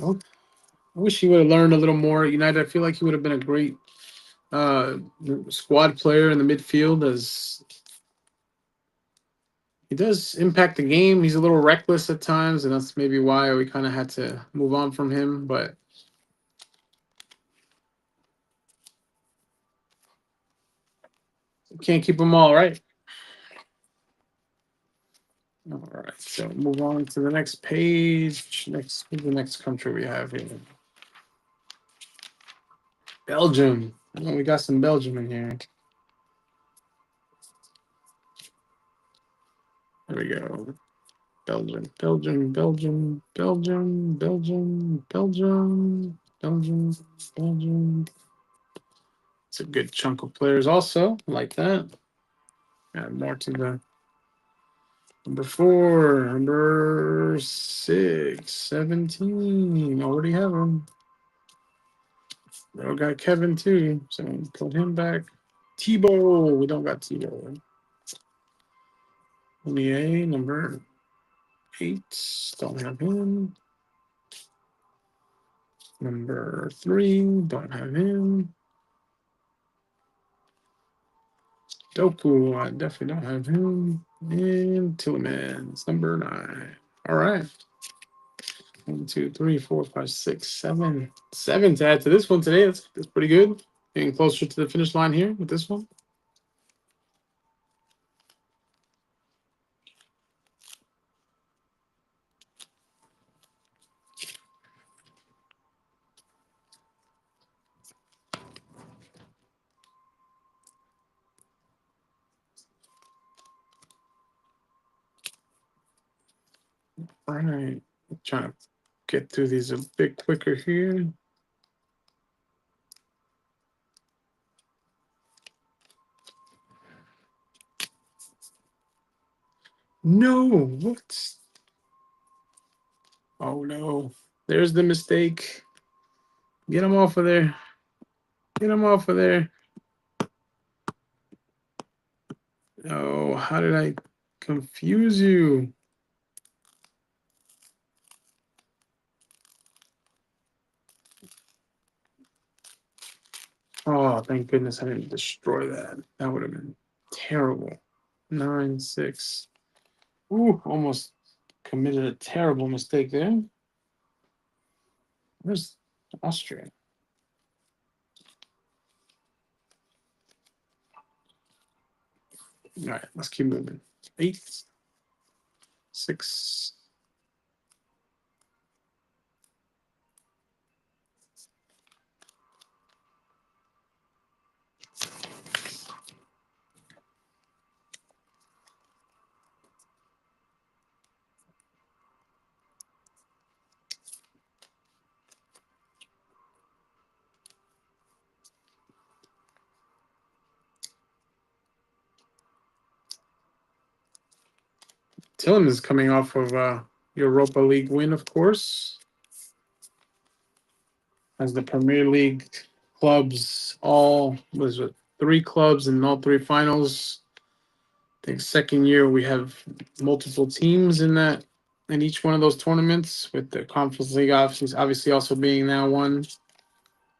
I wish he would have learned a little more at United. I feel like he would have been a great squad player in the midfield, as he does impact the game. He's a little reckless at times, and that's maybe why we kind of had to move on from him. But can't keep them all, right? All right, so move on to the next page. The next country we have here. Belgium. Oh, we got some Belgium in here. There we go. Belgium, Belgium, Belgium, Belgium, Belgium, Belgium, Belgium, Belgium. It's a good chunk of players also, like that. Add more to the number 4, number 6, 17. Already have him. We got Kevin too, so put him back. Tebow, we don't got Tebow. Meunier, number 8, don't have him. Number 3, don't have him. Doku, I definitely don't have him. And Tillemans, number 9. All right. 1, 2, 3, 4, 5, 6, 7. 7 to add to this one today. That's pretty good. Getting closer to the finish line here with this one. All right. I'm trying to get through these a bit quicker here. No, what? Oh no. There's the mistake. Get him off of there. Get him off of there. Oh, how did I confuse you? Oh, thank goodness I didn't destroy that. That would have been terrible. 9, 6. Ooh, almost committed a terrible mistake there. Where's Austria? All right, let's keep moving. 8, 6. Tillman is coming off of a Europa League win, of course. As the Premier League clubs, all was it 3 clubs in all 3 finals. I think second year we have multiple teams in that in each one of those tournaments, with the Conference League obviously also being now one.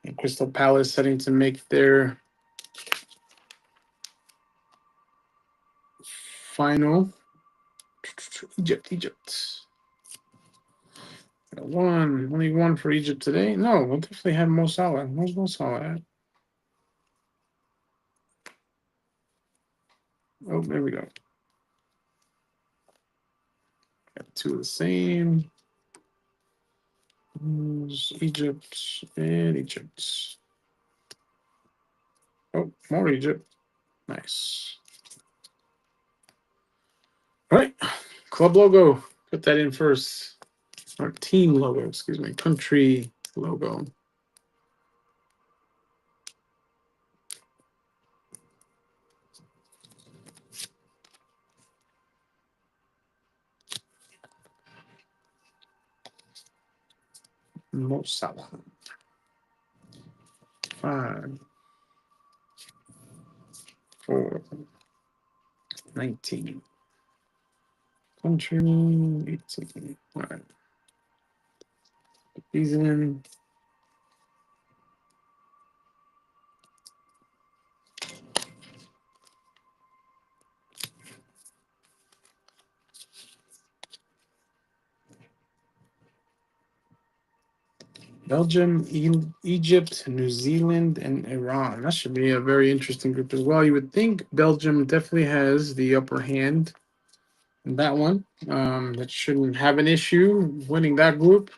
And Crystal Palace setting to make their final. Egypt. Only one for Egypt today. No, we'll definitely have Mo Salah. Where's Mo Salah at? Oh, there we go. Got two of the same. Egypt and Egypt. Oh, more Egypt. Nice. All right. Club logo. Put that in first. Or team logo, excuse me. Country logo. Mo Salah. 5, 4, 19. Country 18. All right. Put these in. Belgium, Egypt, New Zealand, and Iran. That should be a very interesting group as well. You would think Belgium definitely has the upper hand in that one. That shouldn't have an issue winning that group.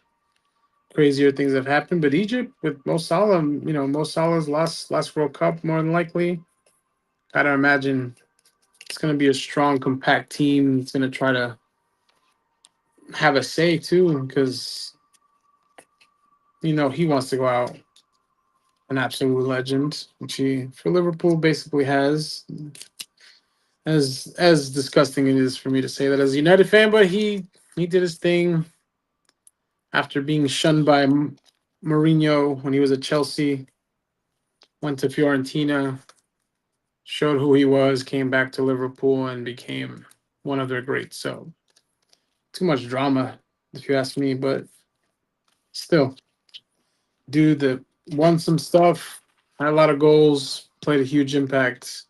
Crazier things have happened, but Egypt with Mo Salah, Mo Salah's last World Cup more than likely. Gotta imagine it's going to be a strong, compact team. It's going to try to have a say too, because he wants to go out an absolute legend, which he for Liverpool basically has. As disgusting it is for me to say that as a United fan, but he did his thing after being shunned by Mourinho when he was at Chelsea. Went to Fiorentina, showed who he was, came back to Liverpool, and became one of their greats. So too much drama, if you ask me, but still, dude that won some stuff, had a lot of goals, played a huge impact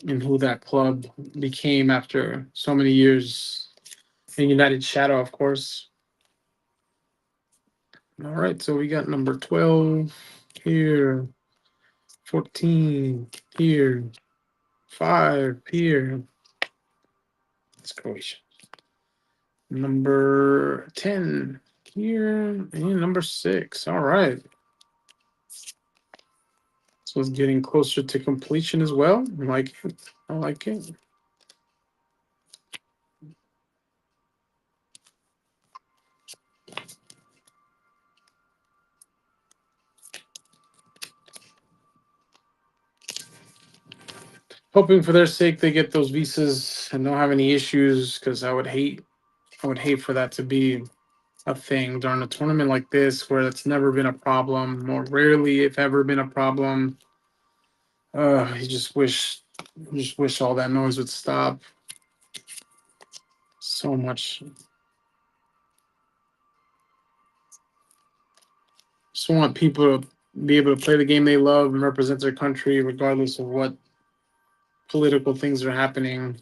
in who that club became after so many years in United shadow, of course. All right, so we got number 12 here, 14 here, 5 here. It's Croatia. Number 10 here, and number 6. All right. So it's getting closer to completion as well. I like it. I like it. Hoping for their sake they get those visas and don't have any issues, because I would hate for that to be a thing during a tournament like this where it's never been a problem, more rarely if ever been a problem. You just wish all that noise would stop. So much. Just want people to be able to play the game they love and represent their country regardless of what political things are happening.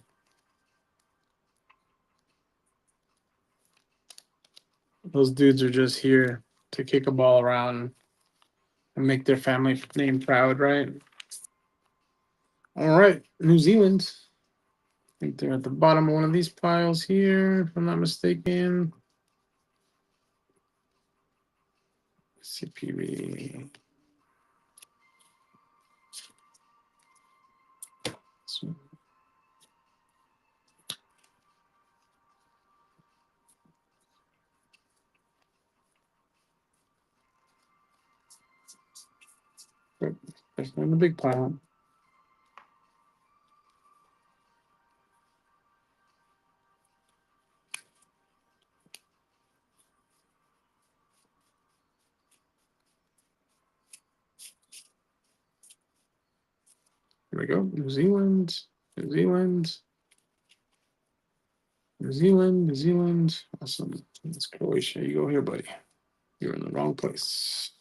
Those dudes are just here to kick a ball around and make their family name proud, right? All right, New Zealand. I think they're at the bottom of one of these piles here, if I'm not mistaken. CPV. So, there's one in the big pile. Here we go. New Zealand. New Zealand. New Zealand, New Zealand. Awesome. That's Croatia. You go here, buddy. You're in the wrong place.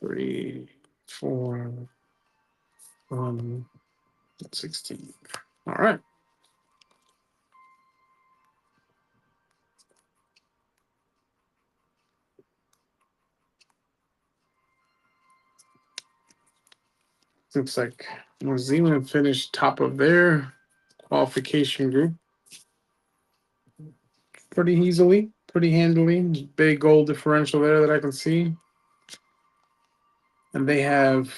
Three, 4, 16. All right. Looks like New Zealand finished top of their qualification group pretty easily, pretty handily. Big goal differential there that I can see. And they have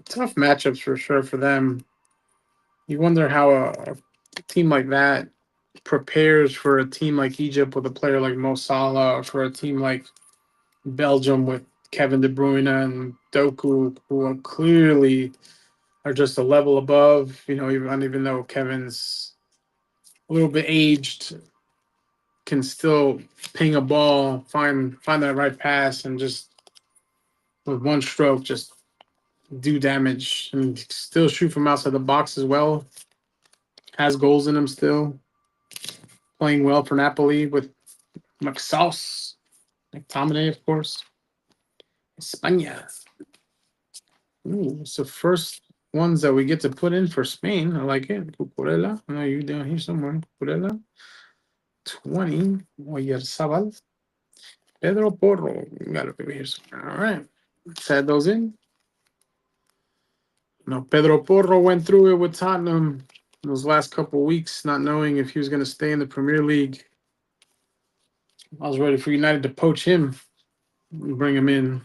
tough matchups for sure for them. You wonder how a team like that prepares for a team like Egypt with a player like Mo Salah, or for a team like Belgium with Kevin De Bruyne and Doku, who are clearly are just a level above. You know, even though Kevin's a little bit aged, can still ping a ball, find that right pass, and just with one stroke, just do damage and still shoot from outside the box as well. Has goals in him still. Playing well for Napoli with McSauce, McTominay, of course. España. Ooh, it's the first ones that we get to put in for Spain. I like it. Cucurella. I know you're down here somewhere. Cucurella. 20. Oyarzabal. Pedro Porro. We got it over here somewhere. All right. Let's add those in. No, Pedro Porro went through it with Tottenham those last couple of weeks, not knowing if he was going to stay in the Premier League. I was ready for United to poach him and bring him in.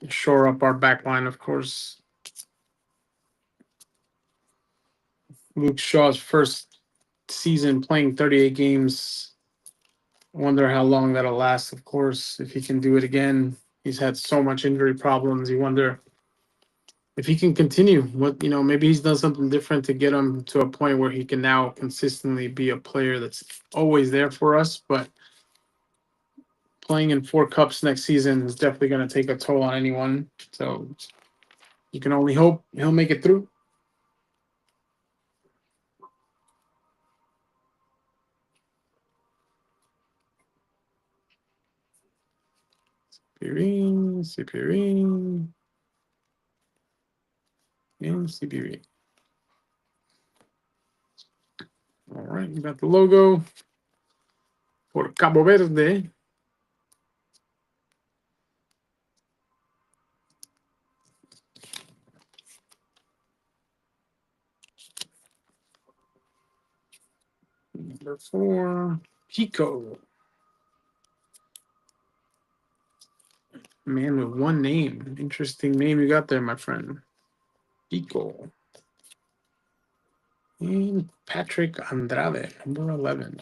Shore up our back line, of course. Luke Shaw's first season playing 38 games. I wonder how long that'll last, of course, if he can do it again. He's had so much injury problems. You wonder if he can continue. Maybe he's done something different to get him to a point where he can now consistently be a player that's always there for us. But playing in 4 cups next season is definitely going to take a toll on anyone. So you can only hope he'll make it through. Sipirin, and Sipirin. All right, you got the logo for Cabo Verde. Number 4, Pico. Man with one name. Interesting name you got there, my friend. Pico. And Patrick Andrade, number 11.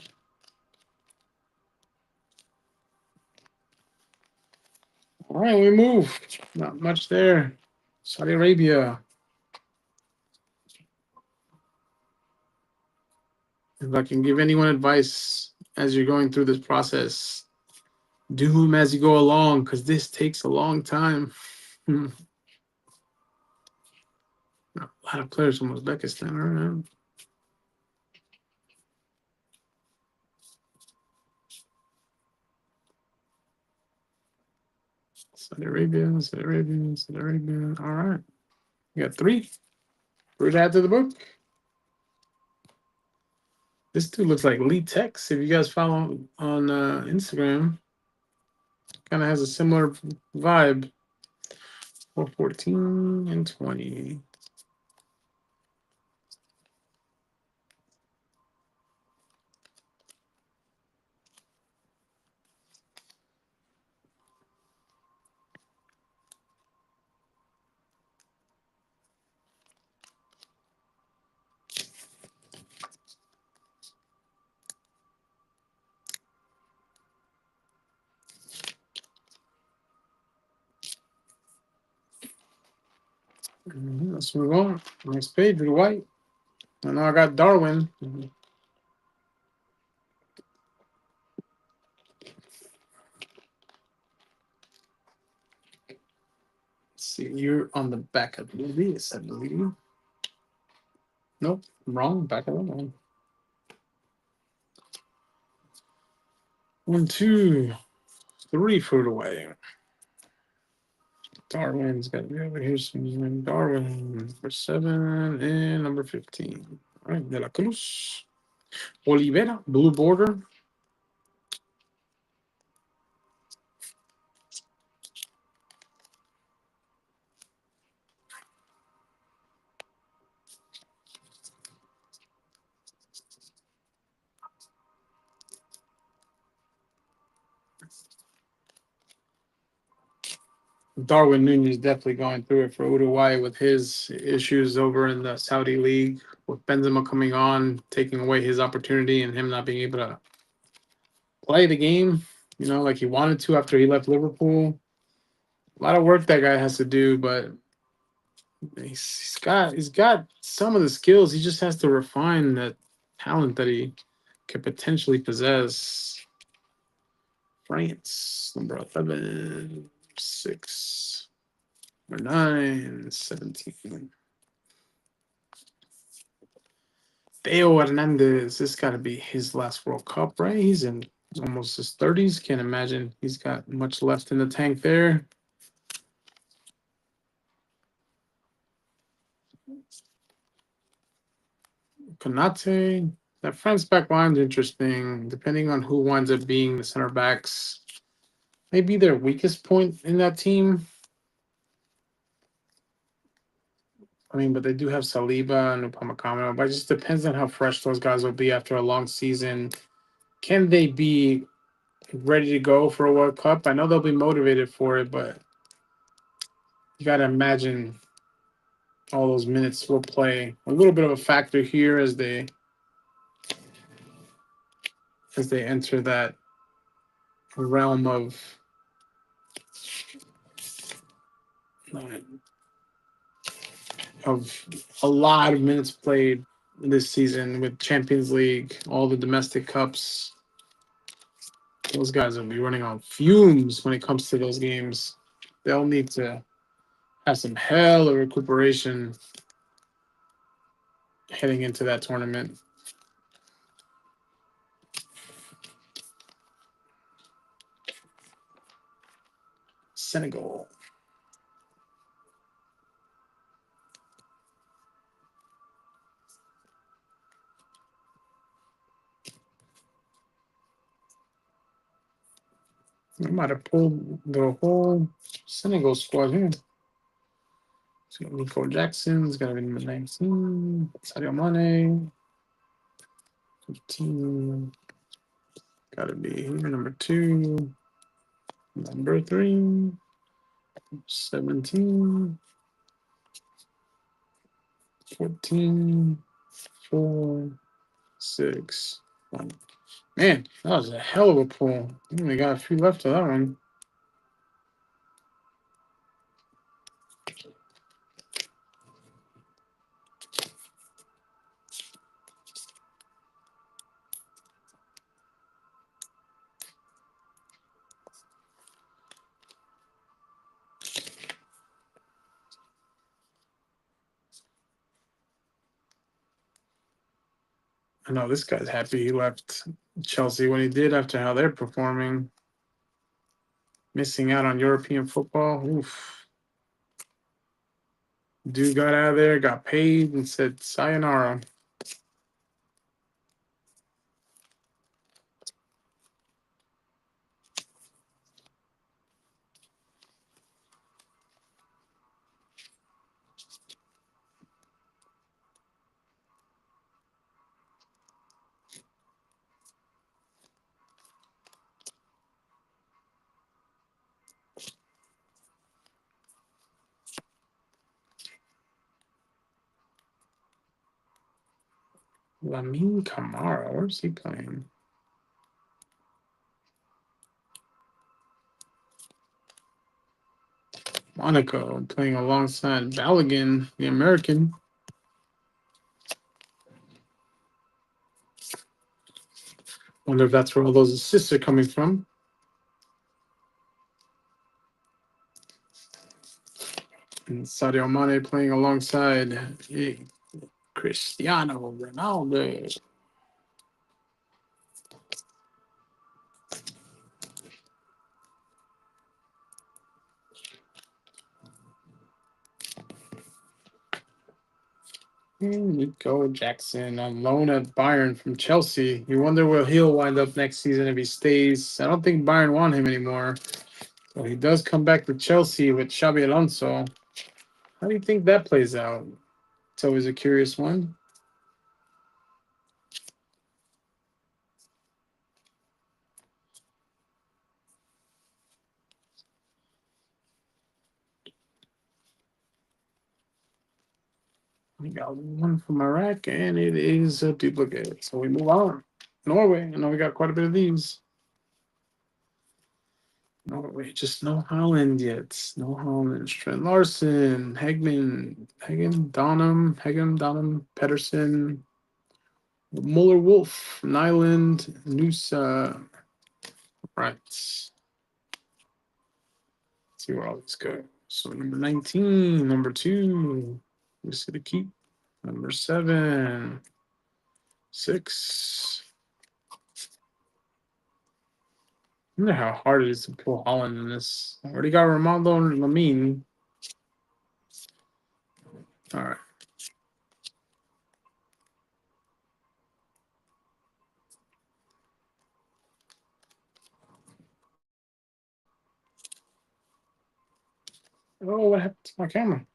All right, we move. Not much there. Saudi Arabia. If I can give anyone advice as you're going through this process, do them as you go along, because this takes a long time. A lot of players from Uzbekistan around. Saudi Arabia, Saudi Arabia, Saudi Arabia. All right. You got 3. 3 to add to the book. This dude looks like Lee Tex. If you guys follow on Instagram, kind of has a similar vibe. 414 and 20. Let's move on. Next page with White. And now I got Darwin. see. You're on the back of Luis, I believe. Nope, wrong. Back of the line. 1, 2, 3 foot away. Darwin's got to be over here. Darwin, number 7 and number 15. All right, De La Cruz. Olivera, blue border. Darwin Nunez definitely going through it for Uruguay with his issues over in the Saudi league, with Benzema coming on, taking away his opportunity, and him not being able to play the game, like he wanted to after he left Liverpool. A lot of work that guy has to do, but he's got some of the skills. He just has to refine that talent that he could potentially possess. France, number 11, 6, number 9, 17. Theo Hernandez, this got to be his last World Cup, right? He's in almost his 30s. Can't imagine he's got much left in the tank there. Konate, that France back line's interesting, depending on who winds up being the center backs. Maybe their weakest point in that team. I mean, but they do have Saliba and Upamecano, but it just depends on how fresh those guys will be after a long season. Can they be ready to go for a World Cup? I know they'll be motivated for it, but you got to imagine all those minutes will play a little bit of a factor here as they enter that realm of a lot of minutes played this season with Champions League, all the domestic cups. Those guys will be running on fumes when it comes to those games. They'll need to have some hell of recuperation heading into that tournament. Senegal. I might have pulled the whole Senegal squad here. So Nico Jackson's got to be number 19. Sadio Mane. 15. Got to be here, number 2. Number 3. 17. 14. 4. 6. 1. Man, that was a hell of a pull. We only got a few left of that one. I know this guy's happy he left Chelsea when he did after how they're performing. Missing out on European football. Oof. Dude got out of there, got paid, and said sayonara. Lamine Camara, where's he playing? Monaco, playing alongside Balogun, the American. Wonder if that's where all those assists are coming from. And Sadio Mane playing alongside Cristiano Ronaldo. And Nico Jackson on loan at Bayern from Chelsea. You wonder where he'll wind up next season if he stays. I don't think Bayern want him anymore. So he does come back to Chelsea with Xabi Alonso. How do you think that plays out? It's always a curious one. We got one from Iraq, and it is a duplicate. So we move on. Norway. I know we got quite a bit of these. Norway, just no Holland yet. No Holland. Trent Larson, Hagen, Donham, Pedersen, Muller Wolf, Nyland, Noosa. Right. Let's see where all this go. So number 19, number 2. We see the keep. Number 7, 6. I wonder how hard it is to pull Holland in this. I already got Ronaldo and Lamine. All right. Oh, what happened to my camera?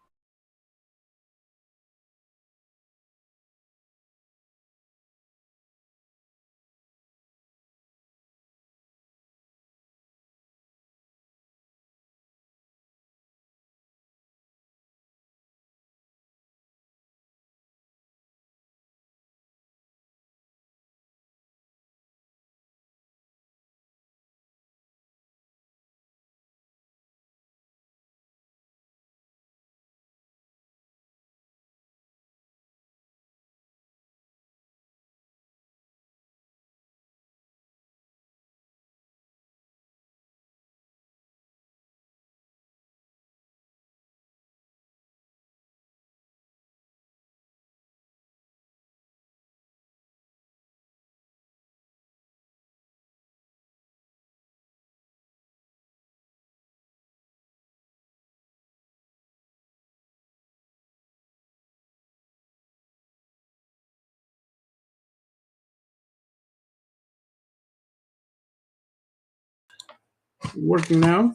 Working now.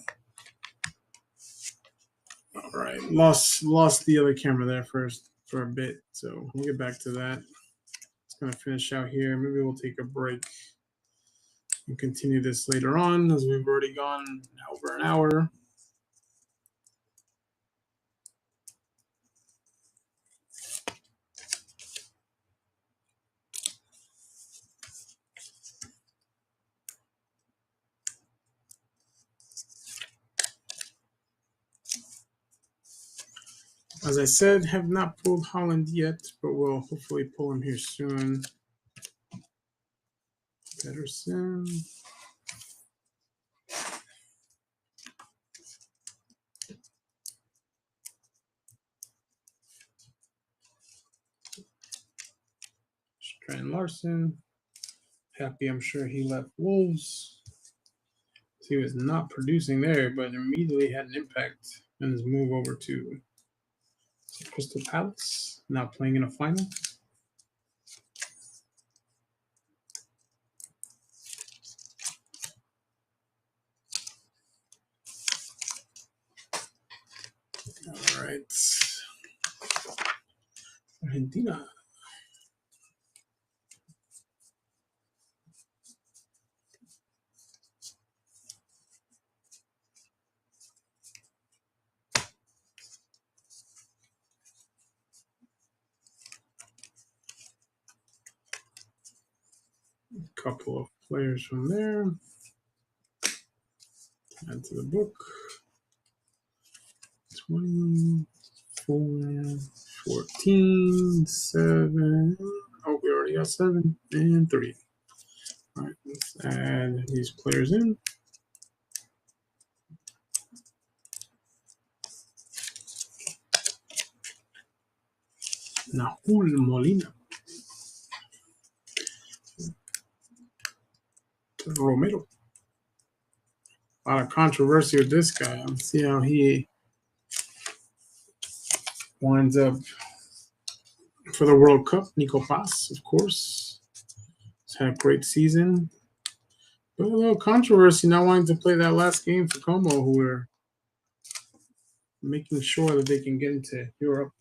All right, lost the other camera there first for a bit, so we'll get back to that. It's gonna finish out here. Maybe we'll take a break and continue this later on, as we've already gone over an hour. As I said, have not pulled Holland yet, but we'll hopefully pull him here soon. Pedersen. Strand Larson. Happy, I'm sure he left Wolves. He was not producing there, but immediately had an impact in his move over to Crystal Palace, now playing in a final. All right. Argentina. A couple of players from there. Add to the book. 24, 14, 7. Oh, we already got 7 and 3. All right, let's add these players in. Nahuel Molina. Romero. A lot of controversy with this guy. Let's see how he winds up for the World Cup. Nico Paz, of course. He's had a great season. But a little controversy not wanting to play that last game for Como, who are making sure that they can get into Europe.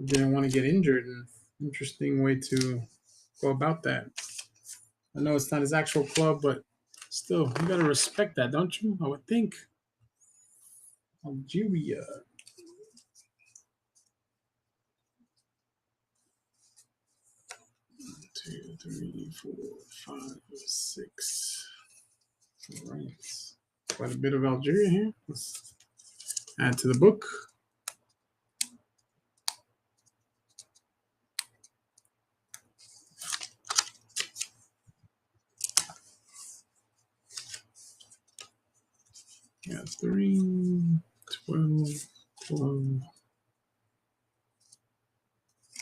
Didn't want to get injured. Interesting way to go about that. I know it's not his actual club, but still, you gotta respect that, don't you? I would think. Algeria. 2, 3, 4, 5, 6. All right. Quite a bit of Algeria here. Let's add to the book. Got 3, 12, 12.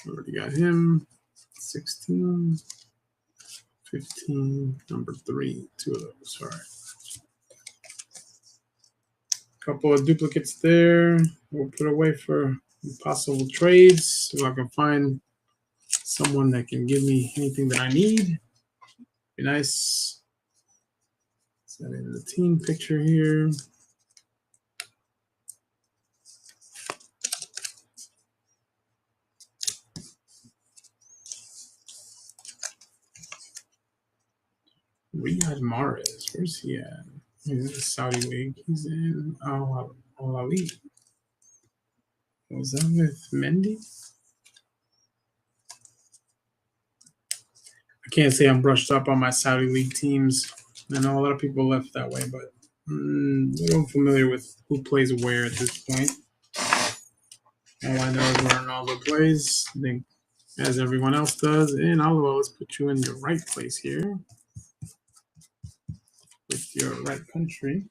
Already got him. 16, 15, number 3, 2 of those. All right. Couple of duplicates there. We'll put away for possible trades. If I can find someone that can give me anything that I need, be nice. Set in the team picture here. Riyad Mahrez, where's he at? He's in the Saudi league. He's in Al Ali. Was that with Mendy? I can't say I'm brushed up on my Saudi league teams. I know a lot of people left that way, but I'm familiar with who plays where at this point. All I know is where Ronaldo plays. I think as everyone else does. And Oliver, let's put you in the right place here with your right country.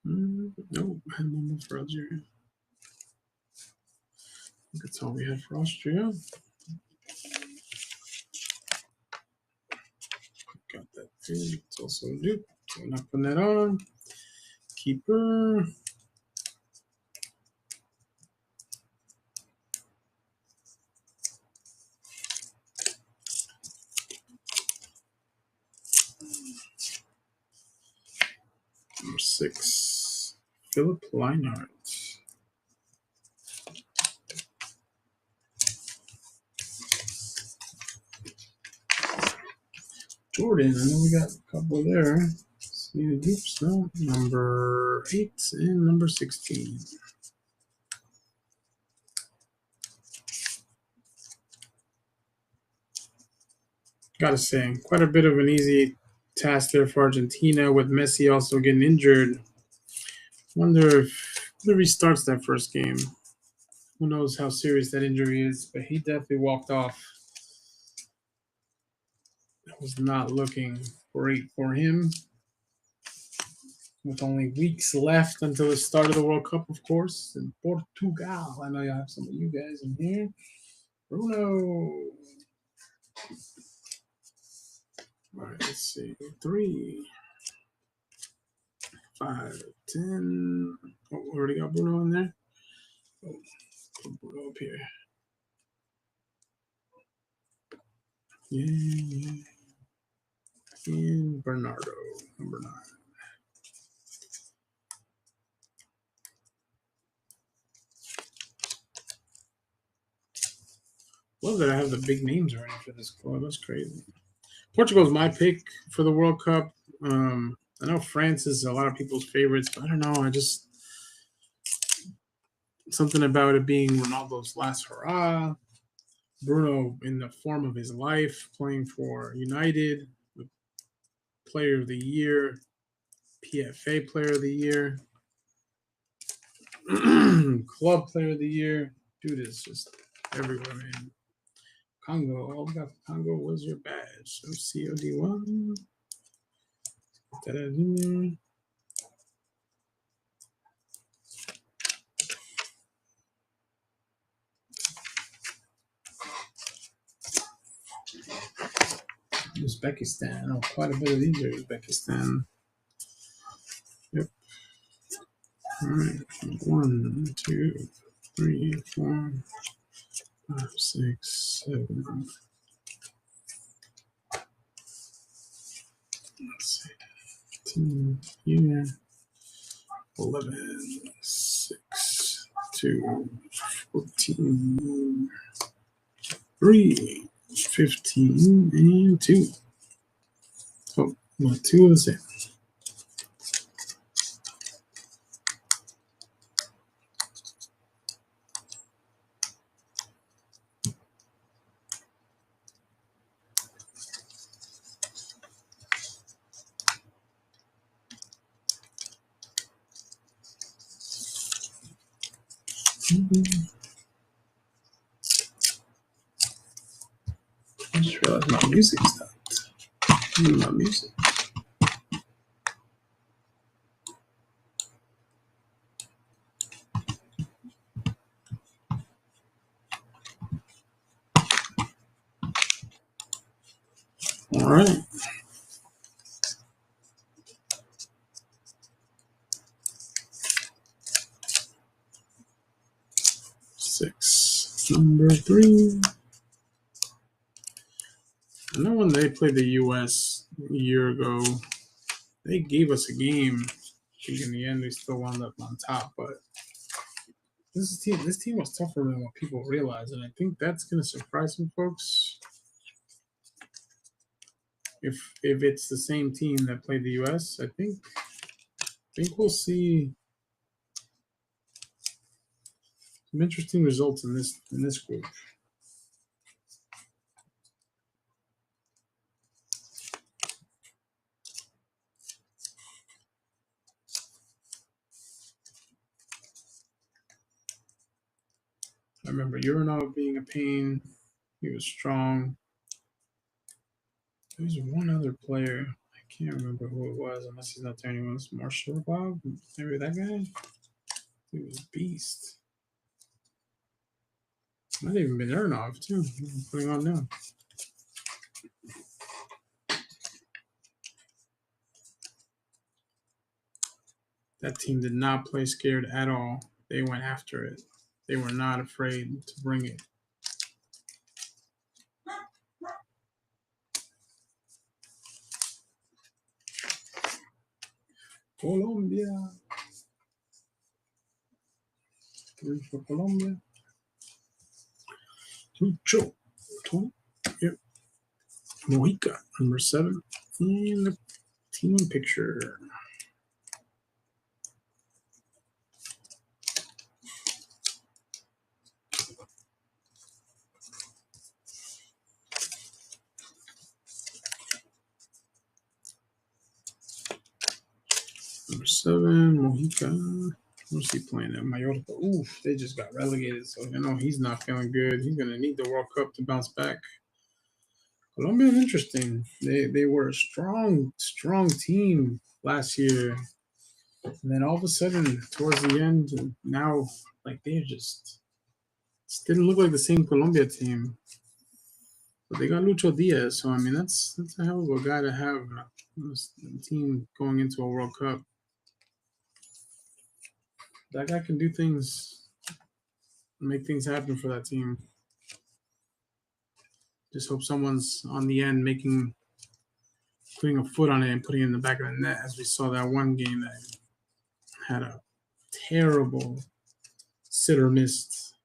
No, I had one more for Algeria. That's all we had for Austria. Got that too. It's also a dupe. So I'm not putting that on. Keeper. Number 6, Philip Lienhart. Jordan, I know we got a couple there. See the dupes, no? Number 8 and number 16. Gotta say, quite a bit of an easy task there for Argentina with Messi also getting injured. Wonder if he starts that first game. Who knows how serious that injury is, but he definitely walked off. It was not looking great for him. With only weeks left until the start of the World Cup, of course, in Portugal. I know you have some of you guys in here. Bruno. All right, let's see. 3, 5, 10. Oh, already got Bruno in there. Oh, put Bruno up here. Yeah. And Bernardo, number 9. Love that I have the big names already for this club. That's crazy. Portugal's my pick for the World Cup. I know France is a lot of people's favorites, but I don't know. I just something about it being Ronaldo's last hurrah. Bruno in the form of his life, playing for United, Player of the Year, PFA Player of the Year, Club Player of the Year. Dude is just everywhere, man. Congo. All we got for Congo was your badge. So COD1. Put that in there. Uzbekistan. Oh, quite a bit of these are Uzbekistan. Yep. All right. 1, 2, 3, 4, 5, 6, 7. Let's see. 10 here. 11, 6, 2, 14, 3, 15, and 2. So, my 2 of the same. I just realized my music stopped. My music. All right. Six. Number 3. I know when they played the U.S. a year ago, they gave us a game. I think in the end they still wound up on top, but this team was tougher than what people realize, and I think that's going to surprise some folks. If it's the same team that played the U.S., I think we'll see some interesting results in this group. I remember Uranov being a pain. He was strong. There was one other player. I can't remember who it was, unless he's not there anymore. It's Marshall Bob. Maybe that guy? He was a beast. Might even been Uranov, too. I'm putting on now. That team did not play scared at all. They went after it. They were not afraid to bring it. Colombia. 3 for Colombia. Tucho. Yep. Mojica, number 7. And the team picture. Number 7, Mojica. Where's he playing at? Mallorca. Oof, they just got relegated, so you know he's not feeling good. He's gonna need the World Cup to bounce back. Colombia is interesting. They were a strong team last year, and then all of a sudden, towards the end, now like they just didn't look like the same Colombia team. But they got Lucho Diaz, so I mean that's a hell of a guy to have a team going into a World Cup. That guy can do things, make things happen for that team. Just hope someone's on the end putting a foot on it and putting it in the back of the net, as we saw that one game that had a terrible sitter missed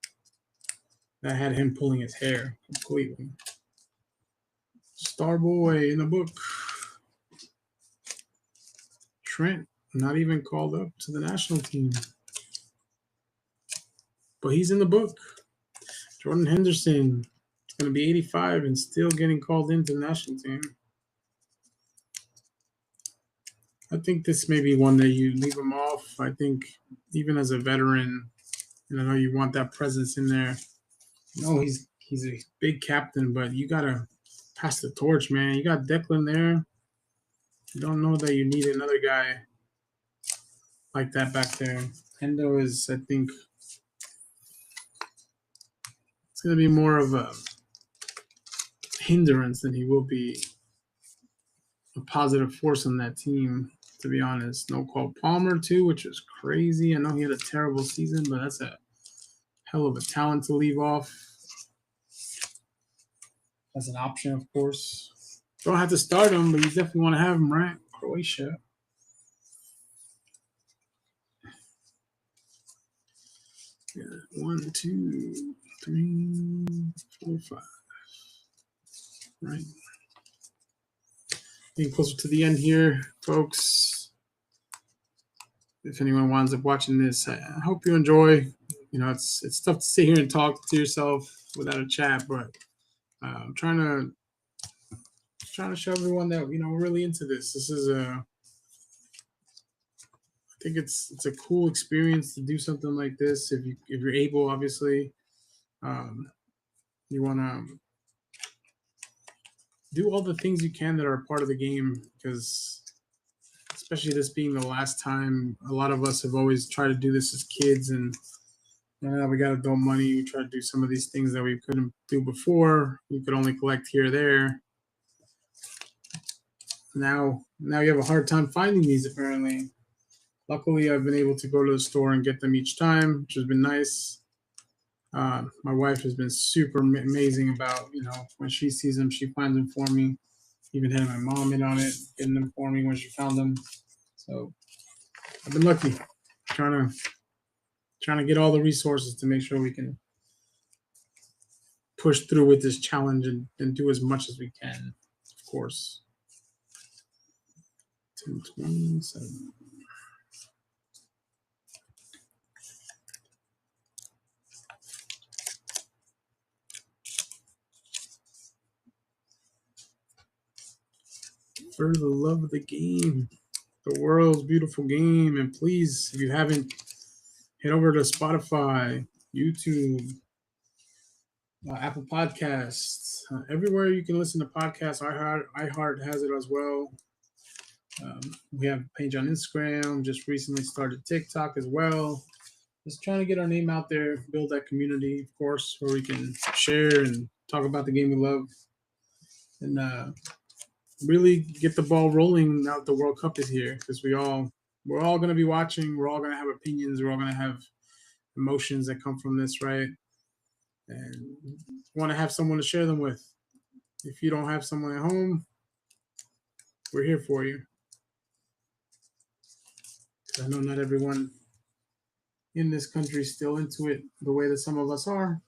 that had him pulling his hair completely. Starboy in the book. Trent, not even called up to the national team. But he's in the book. Jordan Henderson is going to be 85 and still getting called into the national team. I think this may be one that you leave him off. I think even as a veteran, I know you want that presence in there. No, he's a big captain, but you gotta pass the torch, man. You got Declan there. You don't know that you need another guy like that back there. Hendo is, I think, it's gonna be more of a hindrance than he will be a positive force on that team, to be honest. No Cole Palmer, too, which is crazy. I know he had a terrible season, but that's a hell of a talent to leave off. As an option, of course. Don't have to start him, but you definitely want to have him, right? Croatia. Yeah, 1, 2, 3, 4, 5. Right. Getting closer to the end here, folks. If anyone winds up watching this, I hope you enjoy. You know, it's tough to sit here and talk to yourself without a chat, but I'm trying to show everyone that we're really into this. This is I think it's a cool experience to do something like this. If you're able, obviously, you want to do all the things you can that are part of the game, because especially this being the last time, a lot of us have always tried to do this as kids, and now that we got adult money, we try to do some of these things that we couldn't do before. We could only collect here or there. Now you have a hard time finding these, apparently. Luckily, I've been able to go to the store and get them each time, which has been nice. My wife has been super amazing about, when she sees them, she finds them for me. Even had my mom in on it, getting them for me when she found them. So I've been lucky, trying to get all the resources to make sure we can push through with this challenge and do as much as we can, of course. 1027. For the love of the game, the world's beautiful game, and please, if you haven't, head over to Spotify, YouTube, Apple Podcasts, everywhere you can listen to podcasts. iHeart has it as well. We have a page on Instagram. Just recently started TikTok as well. Just trying to get our name out there, build that community, of course, where we can share and talk about the game we love, and really get the ball rolling now that the World Cup is here, because we're all going to be watching. We're all going to have opinions. We're all going to have emotions that come from this, right? And want to have someone to share them with. If you don't have someone at home, we're here for you. I know not everyone in this country is still into it the way that some of us are,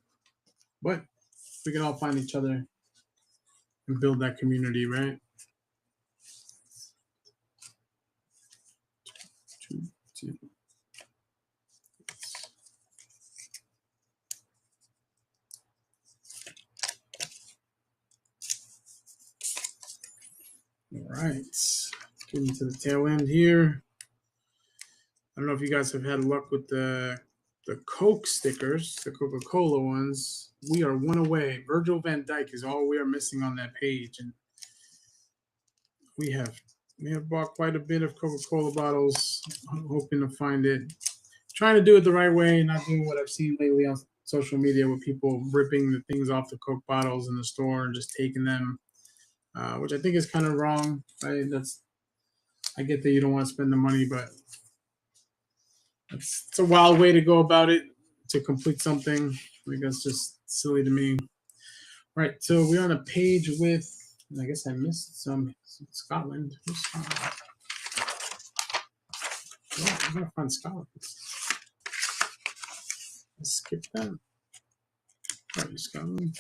but we can all find each other and build that community, right? Two. All right, getting to the tail end here. I don't know if you guys have had luck with the Coke stickers, the Coca-Cola ones. We are one away. Virgil van Dijk is all we are missing on that page, and we have bought quite a bit of Coca-Cola bottles. I'm hoping to find it. Trying to do it the right way, not doing what I've seen lately on social media with people ripping the things off the Coke bottles in the store and just taking them, which I think is kind of wrong. Right? I get that you don't want to spend the money, but it's a wild way to go about it, to complete something. I think that's just silly to me. All right, so we're on a page with, I guess I missed some Scotland. Where's Scotland? Oh, I'm going to find Scotland. Let's skip that. All right, Scotland.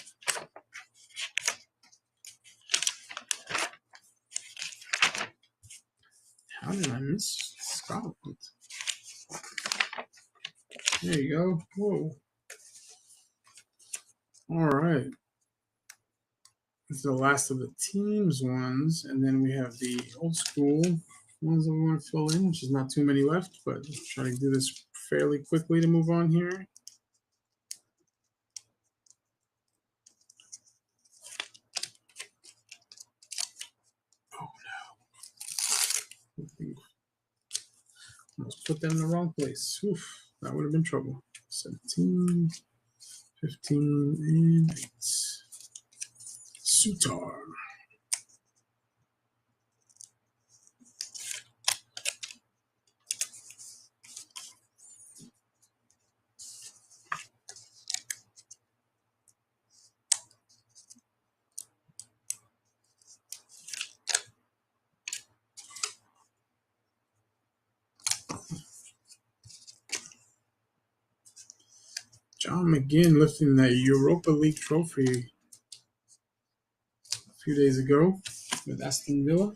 How did I miss Scotland? There you go. Whoa. All right. This is the last of the teams ones, and then we have the old school ones that we want to fill in, which is not too many left, but let's try to do this fairly quickly to move on here. Almost put them in the wrong place. Oof, that would have been trouble. 17, 15, and 8. Sutar. John McGinn lifting that Europa League trophy a few days ago with Aston Villa.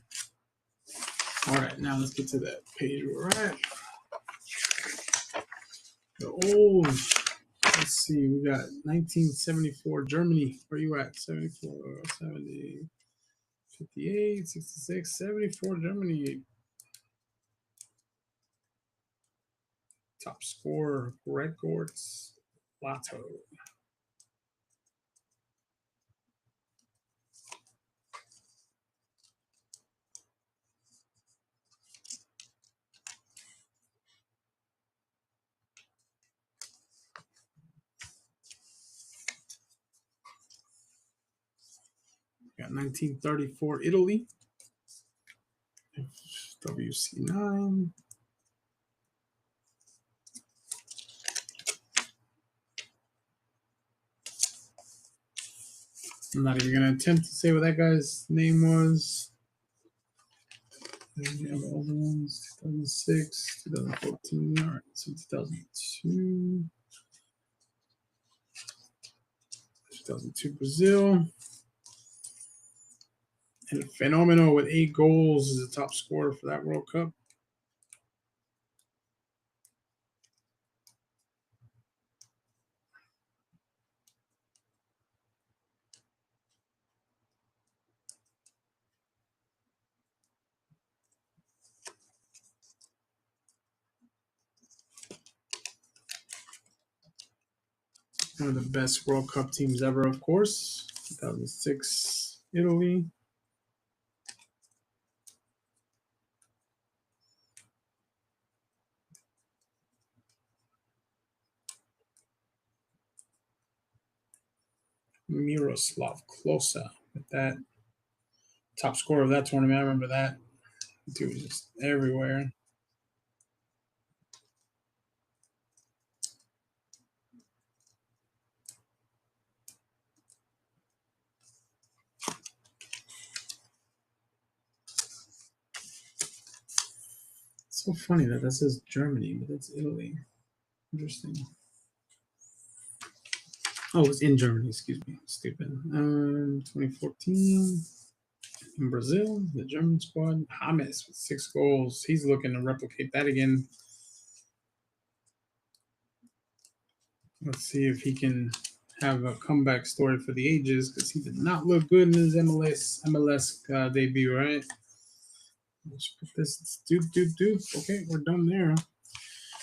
All right, now let's get to that page we're at. The old, let's see, we got 1974 Germany. Where you at? 74, 70, 58, 66, 74 Germany. Top scorer, Gregorz Lato. Got 1934 Italy. WC9. I'm not even going to attempt to say what that guy's name was. Then we have all the ones, 2006, 2014, all right, so 2002. 2002 Brazil. And Fenomeno with 8 goals is the top scorer for that World Cup. One of the best World Cup teams ever, of course. 2006 Italy. Miroslav Klose with that top scorer of that tournament. I remember that. Dude was just everywhere. It's so funny that says Germany, but it's Italy. Interesting. Oh, it's in Germany, excuse me. Stupid. 2014 in Brazil, the German squad. James with 6 goals. He's looking to replicate that again. Let's see if he can have a comeback story for the ages, because he did not look good in his MLS debut, right? Let's put this doop. Okay, we're done there.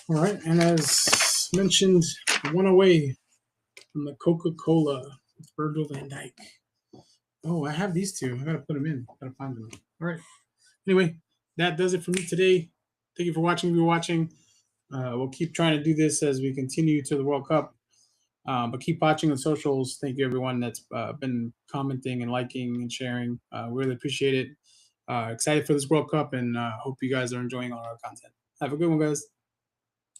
All right, and as mentioned, one away from the Coca-Cola, Virgil van Dijk. Oh, I have these two. I gotta put them in. Gotta find them. All right. Anyway, that does it for me today. Thank you for watching. If you're watching, we'll keep trying to do this as we continue to the World Cup. But keep watching the socials. Thank you, everyone that's been commenting and liking and sharing. Really appreciate it. Excited for this World Cup, and hope you guys are enjoying all our content. Have a good one, guys.